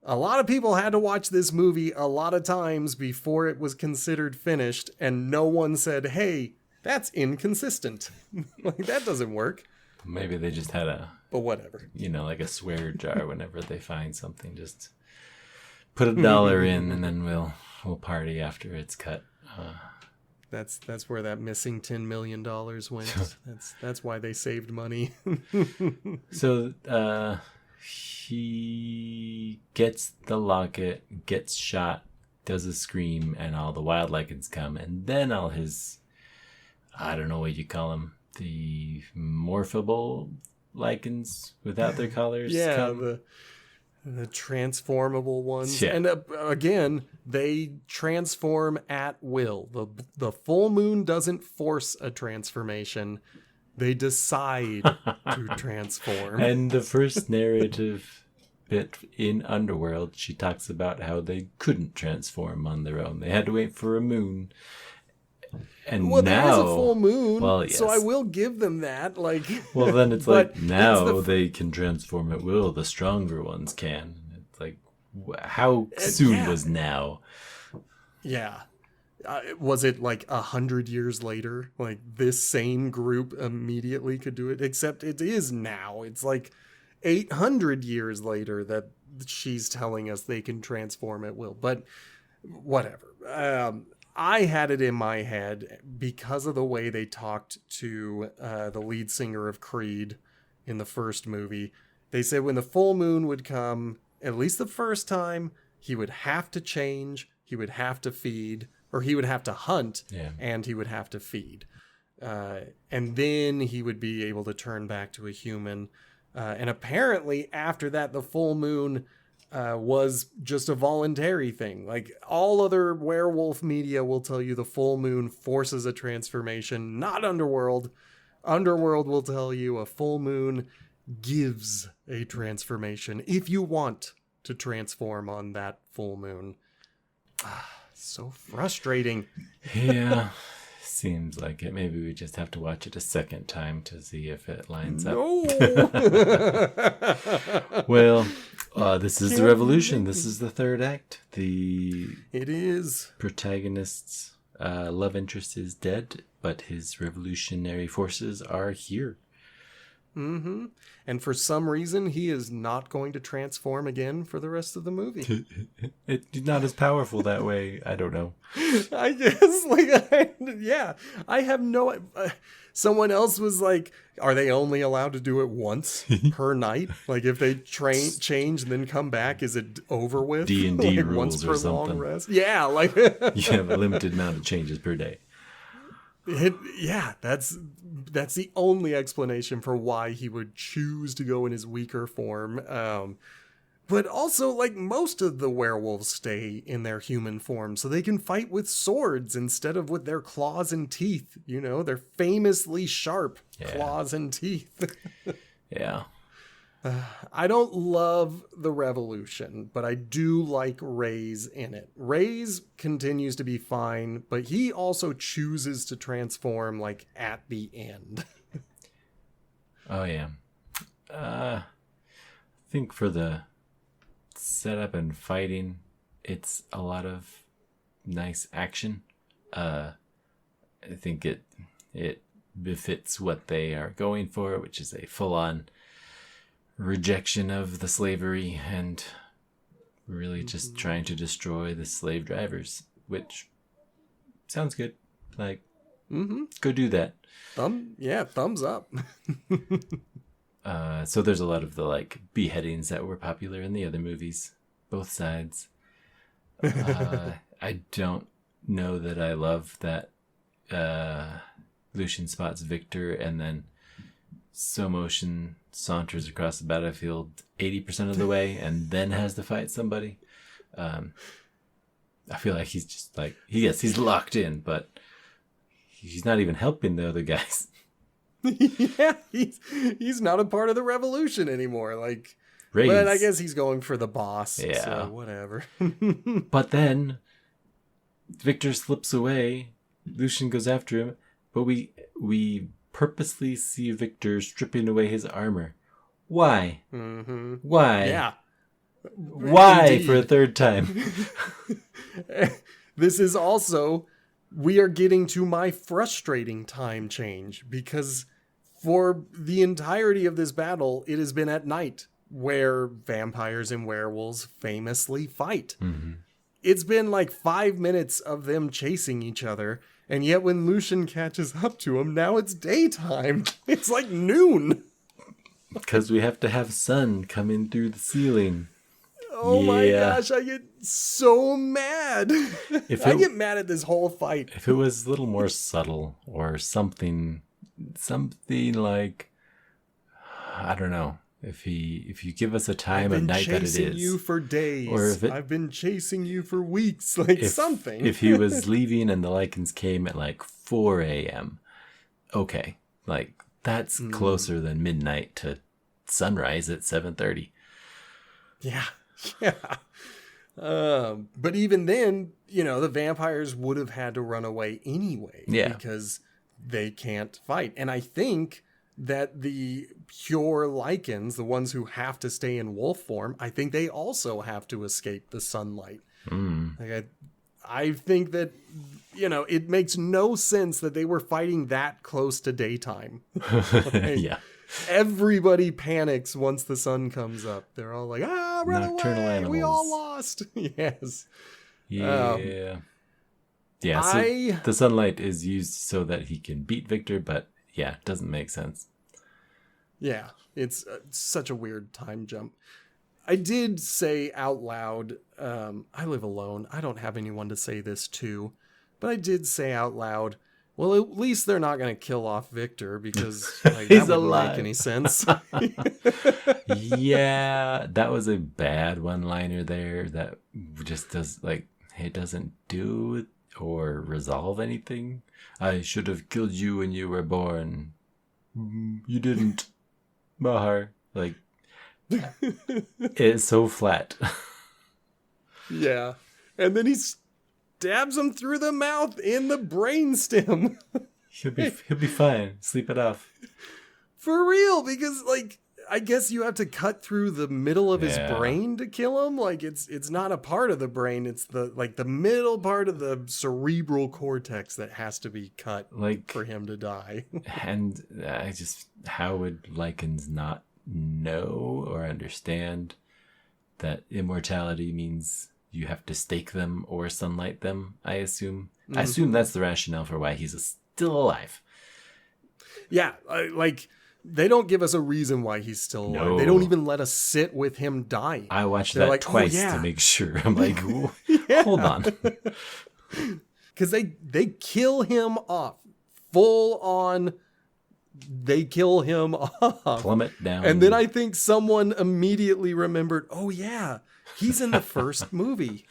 a lot of people had to watch this movie a lot of times before it was considered finished, and no one said, hey, that's inconsistent. Like, that doesn't work. Maybe they just had but whatever. Like a swear jar whenever they find something. Just put $1 in, and then we'll party after it's cut. That's where that missing $10 million went. That's why they saved money. So he gets the locket, gets shot, does a scream, and all the wild Lycans come, and then all his, I don't know what you call them, the morphable Lycans without their collars. Yeah, the transformable ones. Yeah. And again, they transform at will. The full moon doesn't force a transformation. They decide to transform. And the first narrative bit in Underworld, she talks about how they couldn't transform on their own. They had to wait for a moon. And well, now, there's a full moon, yes. So I will give them that. Like, well, then it's like now they can transform at will. The stronger ones can. It's like, how soon was now? Yeah. Was it like 100 years later? Like, this same group immediately could do it, except it is now. It's like 800 years later that she's telling us they can transform at will. But whatever. I had it in my head, because of the way they talked to the lead singer of Creed in the first movie. They said when the full moon would come, at least the first time, he would have to change, he would have to feed, or he would have to hunt, and he would have to feed. And then he would be able to turn back to a human. And apparently, after that, the full moon was just a voluntary thing. Like, all other werewolf media will tell you the full moon forces a transformation, not Underworld. Underworld will tell you a full moon gives a transformation if you want to transform on that full moon. So frustrating. Yeah, seems like it. Maybe we just have to watch it a second time to see if it lines up. Well, this is the Revolution. This is the third act. It is. Protagonist's love interest is dead, but his revolutionary forces are here. Mm-hmm. And for some reason, he is not going to transform again for the rest of the movie. It's not as powerful that way. I don't know. I guess, I have no... someone else was like, are they only allowed to do it once per night? Like, if they change and then come back, is it over with? D&D like rules once per or something. long rest? Yeah, like... You have a limited amount of changes per day. That's the only explanation for why he would choose to go in his weaker form. But also, like, most of the werewolves stay in their human form so they can fight with swords instead of with their claws and teeth. They're famously sharp claws and teeth. Yeah. I don't love the Revolution, but I do like Ray's in it. Ray's continues to be fine, but he also chooses to transform, like, at the end. Oh, yeah. I think for the setup and fighting, it's a lot of nice action. I think it befits what they are going for, which is a full-on rejection of the slavery and really just trying to destroy the slave drivers, which sounds good. Like, go do that. Thumbs up. So there's a lot of the, like, beheadings that were popular in the other movies, both sides. I don't know that I love that Lucian spots Victor and then slow motion saunters across the battlefield 80% of the way and then has to fight somebody. I feel like he's just like, he's locked in, but he's not even helping the other guys. Yeah, he's not a part of the revolution anymore. Like, Ray's, but I guess he's going for the boss. Yeah. So whatever. But then Victor slips away. Lucian goes after him, but we purposely see Victor stripping away his armor. Why? Mm-hmm. Why? Yeah. Why Indeed. for a third time? This is also, we are getting to my frustrating time change, because for the entirety of this battle, it has been at night, where vampires and werewolves famously fight. Mm-hmm. It's been like 5 minutes of them chasing each other, and yet when Lucian catches up to him, now it's daytime. It's like noon. Because we have to have sun come in through the ceiling. Oh my gosh, I get so mad. I get mad at this whole fight. If it was a little more subtle or something like, I don't know, if you give us a time of night that it is. I've been chasing you for days. Or if I've been chasing you for weeks. Like something. If he was leaving and the Lycans came at like 4 a.m. Okay. Like that's closer than midnight to sunrise at 7:30. Yeah. Yeah. But even then, the vampires would have had to run away anyway. Yeah. Because they can't fight. And I think that the pure Lycans, the ones who have to stay in wolf form, I think they also have to escape the sunlight. Like I think that, it makes no sense that they were fighting that close to daytime. Yeah. Everybody panics once the sun comes up. They're all like, run Nocturnal away. animals. We all lost. Yes. Yeah. So the sunlight is used so that he can beat Victor, but yeah, it doesn't make sense. Yeah, it's such a weird time jump. I did say out loud, I live alone. I don't have anyone to say this to, but I did say out loud, well, at least they're not going to kill off Victor, because He's that wouldn't alive. make any sense. Yeah, that was a bad one-liner there that just does, like, it doesn't do it or resolve anything. I should have killed you when you were born. You didn't. Bahar. Like, it's so flat. Yeah. And then he stabs him through the mouth in the brainstem. He'll be fine. Sleep it off. For real, because I guess you have to cut through the middle of his brain to kill him. Like it's not a part of the brain, it's the middle part of the cerebral cortex that has to be cut for him to die. And how would Lycans not know or understand that immortality means you have to stake them or sunlight them? I assume that's the rationale for why he's still alive. Yeah, they don't give us a reason why he's still alive. No. They don't even let us sit with him dying. I watched that twice to make sure. I'm like, hold on. Because they kill him off. Full on, they kill him off. Plummet down. And then I think someone immediately remembered, oh yeah, he's in the first movie.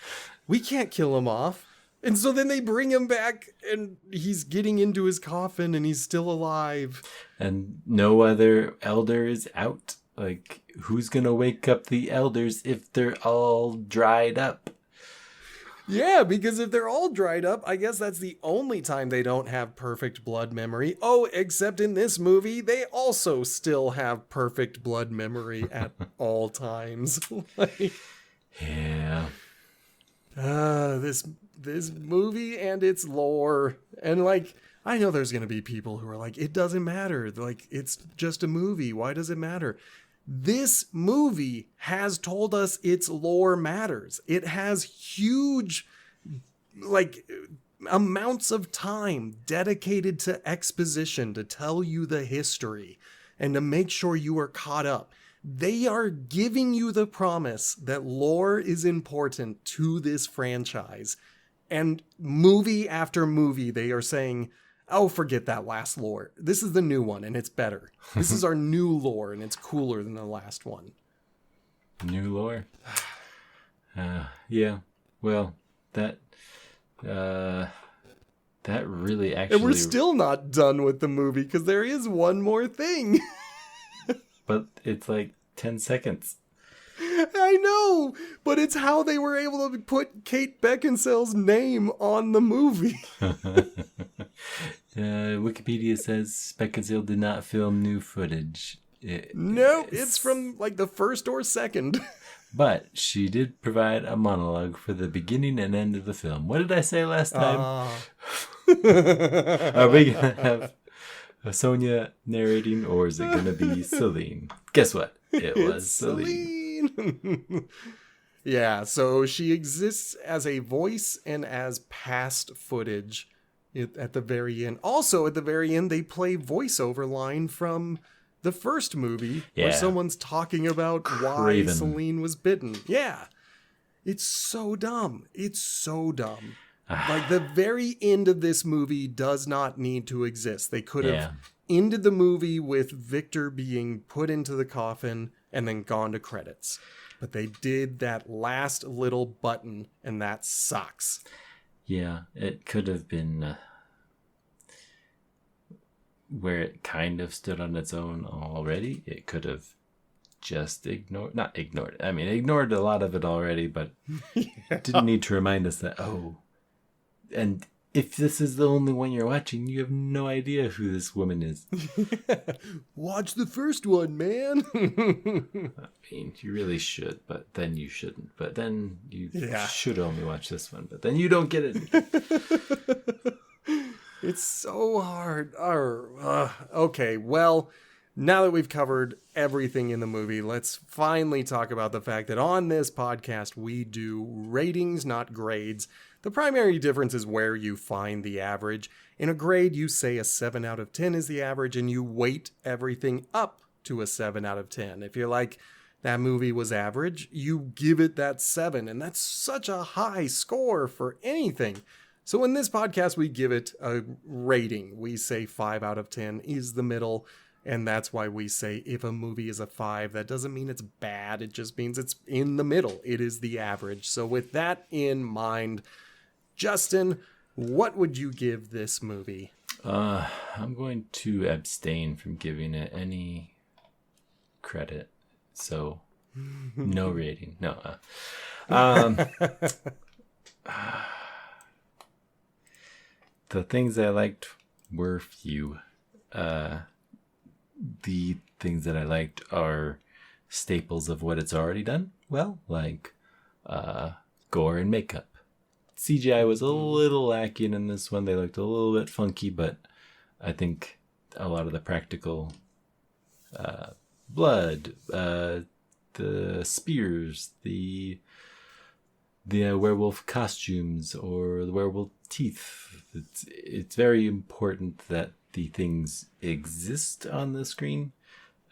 We can't kill him off. And so then they bring him back and he's getting into his coffin and he's still alive. And no other elder is out. Like, who's going to wake up the elders if they're all dried up? Yeah, because if they're all dried up, I guess that's the only time they don't have perfect blood memory. Oh, except in this movie, they also still have perfect blood memory at all times. Yeah. This movie and its lore. And I know there's going to be people who are like, it doesn't matter. Like, it's just a movie. Why does it matter? This movie has told us its lore matters. It has huge, amounts of time dedicated to exposition to tell you the history and to make sure you are caught up. They are giving you the promise that lore is important to this franchise. And movie after movie, they are saying, Oh, forget that last lore. This is the new one, and it's better. This is our new lore, and it's cooler than the last one. New lore? Yeah. Well, that really actually... And we're still not done with the movie, because there is one more thing. But it's like 10 seconds. I know, but it's how they were able to put Kate Beckinsale's name on the movie. Wikipedia says Beckinsale did not film new footage. Nope, it's from like the first or second. But she did provide a monologue for the beginning and end of the film. What did I say last time? Are we going to have Sonia narrating, or is it going to be Celine? Guess what? It was Celine. Yeah, so she exists as a voice and as past footage at the very end. Also, at the very end, they play voiceover line from the first movie where someone's talking about why Celine was bitten. Yeah. It's so dumb. It's so dumb. Like, the very end of this movie does not need to exist. They could have ended the movie with Victor being put into the coffin and then gone to credits. But they did that last little button, and that sucks. Yeah, it could have been where it kind of stood on its own already. It could have just ignored a lot of it already, but didn't need to remind us that, and if this is the only one you're watching, you have no idea who this woman is. Watch the first one, man. I mean, you really should, but then you shouldn't. But then you should only watch this one, but then you don't get it. It's so hard. Okay, well, now that we've covered everything in the movie, let's finally talk about the fact that on this podcast, we do ratings, not grades. The primary difference is where you find the average. In a grade, you say a 7 out of 10 is the average, and you weight everything up to a 7 out of 10. If you're like, that movie was average, you give it that 7, and that's such a high score for anything. So in this podcast, we give it a rating. We say 5 out of 10 is the middle, and that's why we say if a movie is a 5, that doesn't mean it's bad. It just means it's in the middle. It is the average. So with that in mind, Justin, what would you give this movie? I'm going to abstain from giving it any credit. So no rating. No. The things I liked were few. The things that I liked are staples of what it's already done well, like gore and makeup. CGI was a little lacking in this one. They looked a little bit funky, but I think a lot of the practical blood, the spears, the werewolf costumes, or the werewolf teeth. It's very important that the things exist on the screen,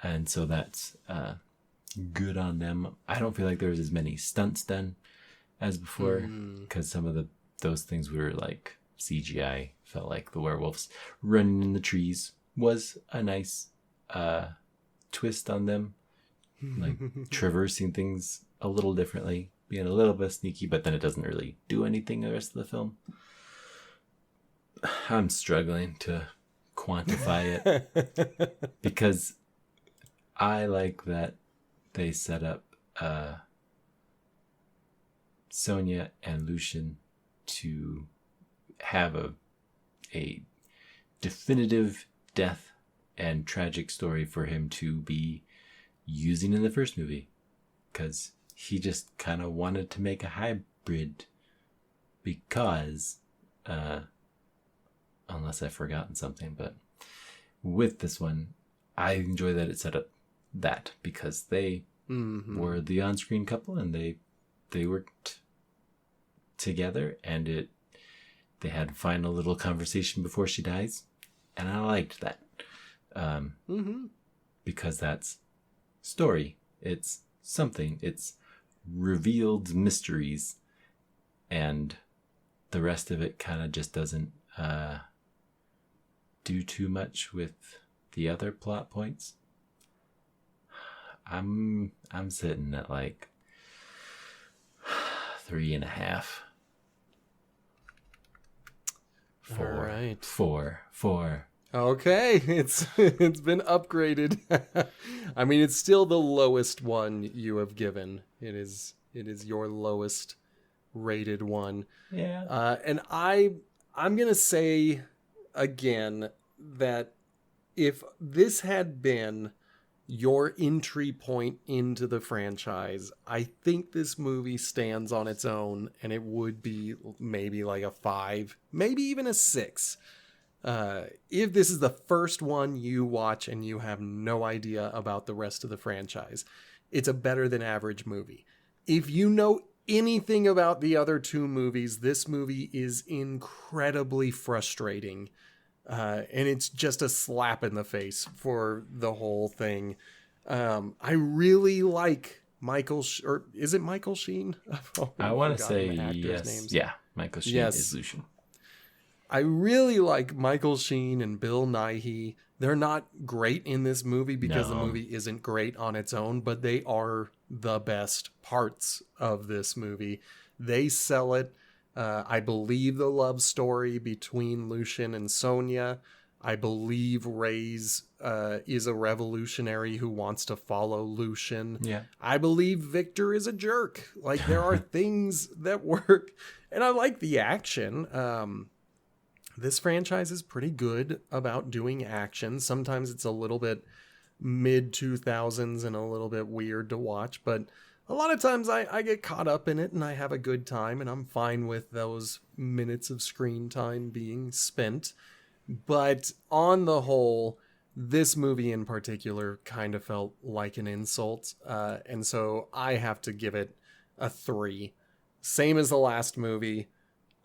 and so that's good on them. I don't feel like there was as many stunts done as before, because some of those things were like CGI. Felt like the werewolves running in the trees was a nice twist on them, like traversing things a little differently, being a little bit sneaky, but then it doesn't really do anything the rest of the film. I'm struggling to quantify it because I like that they set up Sonia and Lucian to have a definitive death and tragic story for him to be using in the first movie, because he just kind of wanted to make a hybrid because unless I've forgotten something, but with this one I enjoy that it set up that, because they were the on-screen couple and they worked together, and they had a final little conversation before she dies, and I liked that. Because that's story. It's something. It's revealed mysteries, and the rest of it kind of just doesn't do too much with the other plot points. I'm sitting at like 3.5. All right. 4. Okay, it's been upgraded. I mean, it's still the lowest one you have given. It is your lowest rated one. Yeah. And I'm gonna say again that if this had been your entry point into the franchise, I think this movie stands on its own, and it would be maybe like a 5, maybe even a 6. If this is the first one you watch and you have no idea about the rest of the franchise, it's a better than average movie. If you know anything about the other 2 movies, this movie is incredibly frustrating. And it's just a slap in the face for the whole thing. I really like or is it Michael Sheen? I want to say yes. Names. Yeah, Michael Sheen is Lucian. I really like Michael Sheen and Bill Nighy. They're not great in this movie because the movie isn't great on its own, but they are the best parts of this movie. They sell it. I believe the love story between Lucian and Sonia. I believe Reyes is a revolutionary who wants to follow Lucian. Yeah. I believe Victor is a jerk. Like, there are things that work. And I like the action. This franchise is pretty good about doing action. Sometimes it's a little bit mid-2000s and a little bit weird to watch, but a lot of times I get caught up in it and I have a good time, and I'm fine with those minutes of screen time being spent. But on the whole, this movie in particular kind of felt like an insult. And so I have to give it a 3. Same as the last movie.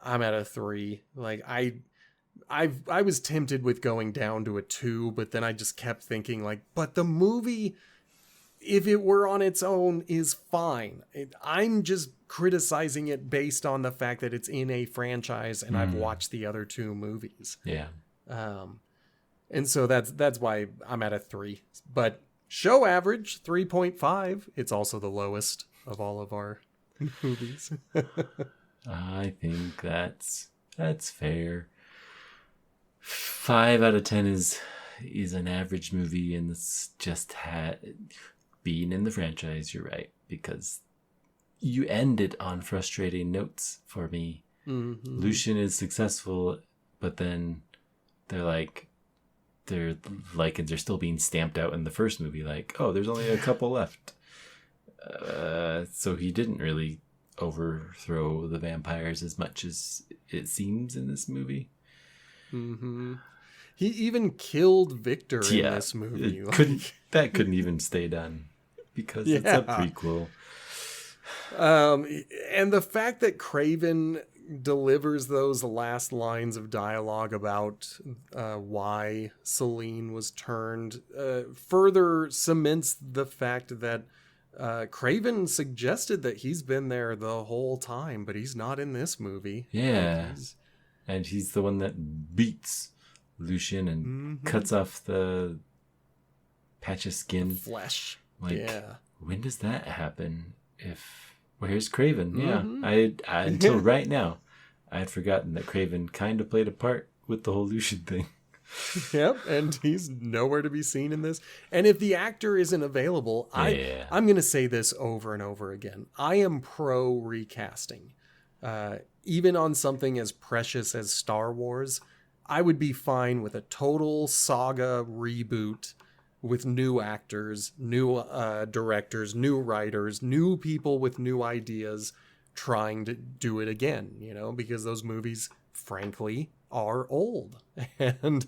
I'm at a 3. Like, I was tempted with going down to a 2, but then I just kept thinking, like, but the movie, if it were on its own, is fine. I'm just criticizing it based on the fact that it's in a franchise and I've watched the other 2 movies. Yeah. And so that's why I'm at a 3. But show average 3.5. It's also the lowest of all of our movies. I think that's fair. 5 out of 10 is an average movie, and it's just being in the franchise. You're right, because you end it on frustrating notes for me. Mm-hmm. Lucian is successful, but then their Lycans are still being stamped out in the first movie. Like, oh, there's only a couple left. So he didn't really overthrow the vampires as much as it seems in this movie. Mm-hmm. He even killed Victor in this movie. That couldn't even stay done because it's a prequel. And the fact that Craven delivers those last lines of dialogue about why Celine was turned further cements the fact that Craven suggested that he's been there the whole time, but he's not in this movie. Yeah. And he's the one that beats Lucian and cuts off the patch of skin. The flesh. Like, when does that happen? Where's Craven? Yeah. I until right now, I had forgotten that Craven kind of played a part with the whole Lucian thing. Yep, and he's nowhere to be seen in this. And if the actor isn't available, I'm going to say this over and over again. I am pro recasting. Even on something as precious as Star Wars, I would be fine with a total saga reboot with new actors, new directors, new writers, new people with new ideas trying to do it again, because those movies, frankly, are old. And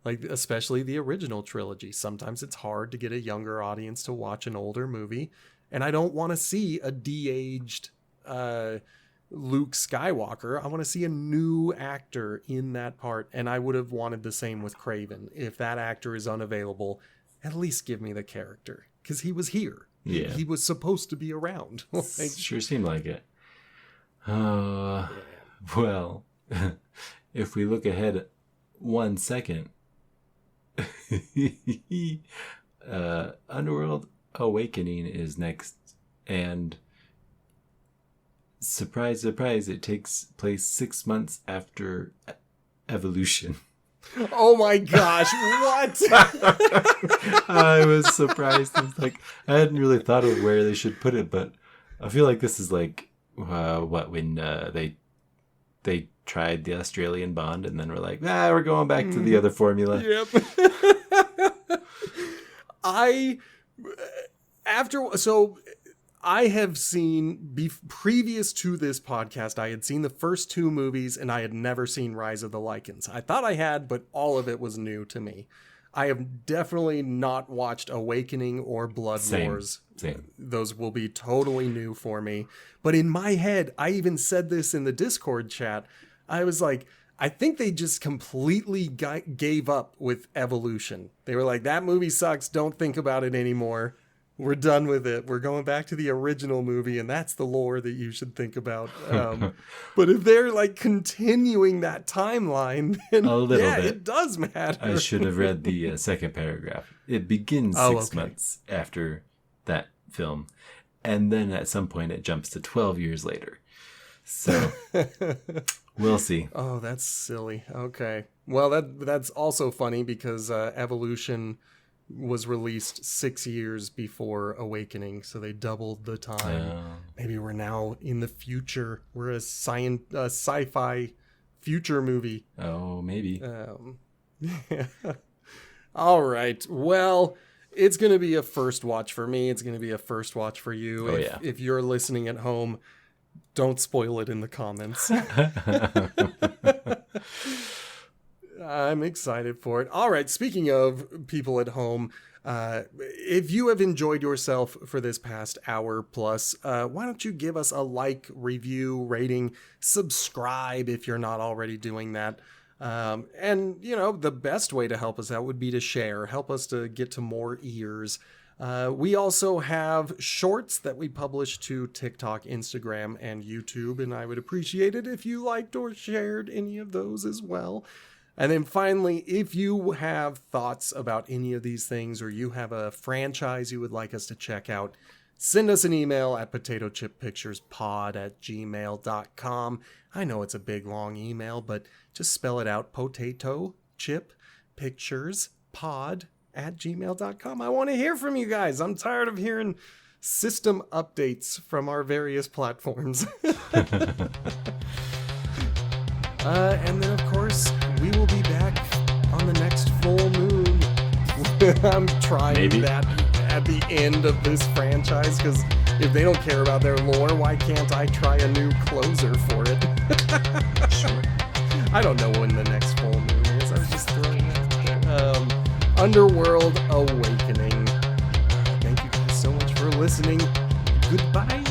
like, especially the original trilogy, sometimes it's hard to get a younger audience to watch an older movie. And I don't want to see a de-aged Luke Skywalker. I want to see a new actor in that part, and I would have wanted the same with Craven. If that actor is unavailable, at least give me the character, because he was here. Yeah, he was supposed to be around. Sure seemed like it. Well, if we look ahead 1 second, Underworld Awakening is next, and surprise, surprise, it takes place 6 months after Evolution. Oh my gosh, what? I was surprised. It's like, I hadn't really thought of where they should put it, but I feel like this is like when they tried the Australian Bond and then we're like, we're going back to the other formula. Yep. I have seen, previous to this podcast, I had seen the first 2 movies and I had never seen Rise of the Lycans. I thought I had, but all of it was new to me. I have definitely not watched Awakening or Blood Wars. Same. Those will be totally new for me. But in my head, I even said this in the Discord chat. I was like, I think they just completely gave up with Evolution. They were like, that movie sucks. Don't think about it anymore. We're done with it. We're going back to the original movie, and that's the lore that you should think about. But if they're like continuing that timeline, then bit. It does matter. I should have read the second paragraph. It begins 6 months after that film, and then at some point it jumps to 12 years later. So we'll see. Oh, that's silly. Okay. Well, that's also funny because Evolution was released 6 years before Awakening, so they doubled the time. Maybe we're now in the future. We're a sci-fi future movie. Oh, maybe. Yeah. All right. Well, it's going to be a first watch for me. It's going to be a first watch for you. If you're listening at home, don't spoil it in the comments. I'm excited for it. All right. Speaking of people at home, if you have enjoyed yourself for this past hour plus, why don't you give us a like, review, rating, subscribe if you're not already doing that. And, the best way to help us out would be to share. Help us to get to more ears. We also have shorts that we publish to TikTok, Instagram, and YouTube, and I would appreciate it if you liked or shared any of those as well. And then finally, if you have thoughts about any of these things or you have a franchise you would like us to check out, send us an email at potatochippicturespod@gmail.com. I know it's a big, long email, but just spell it out, potatochippicturespod@gmail.com. I want to hear from you guys. I'm tired of hearing system updates from our various platforms. And then, of course, we will be back on the next full moon. I'm trying that at the end of this franchise, because if they don't care about their lore, why can't I try a new closer for it? Sure. I don't know when the next full moon is. I was just throwing that out there. Underworld Awakening. Thank you guys so much for listening. Goodbye.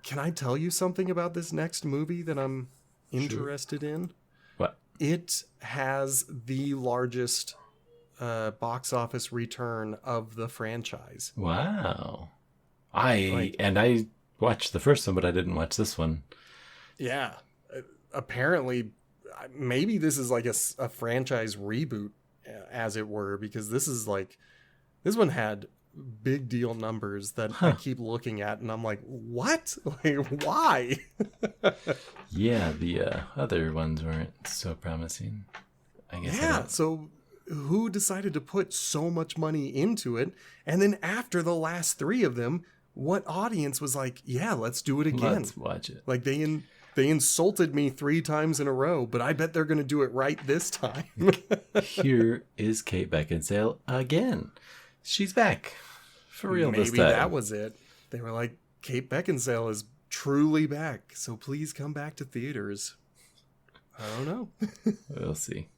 Can I tell you something about this next movie that I'm interested in? What? It has the largest box office return of the franchise. Wow. I watched the first one, but I didn't watch this one. Yeah. Apparently, maybe this is like a franchise reboot, as it were, because this one had big deal numbers that I keep looking at and I'm like, what? Like, why? Yeah, the other ones weren't so promising, I guess. Yeah, so who decided to put so much money into it? And then after the last 3 of them, what audience was like, yeah, let's do it again. Let's watch it. Like they insulted me 3 times in a row, but I bet they're going to do it right this time. Here is Kate Beckinsale again. She's back for real this time. Maybe that was it. They were like, Kate Beckinsale is truly back, so please come back to theaters. I don't know. We'll see.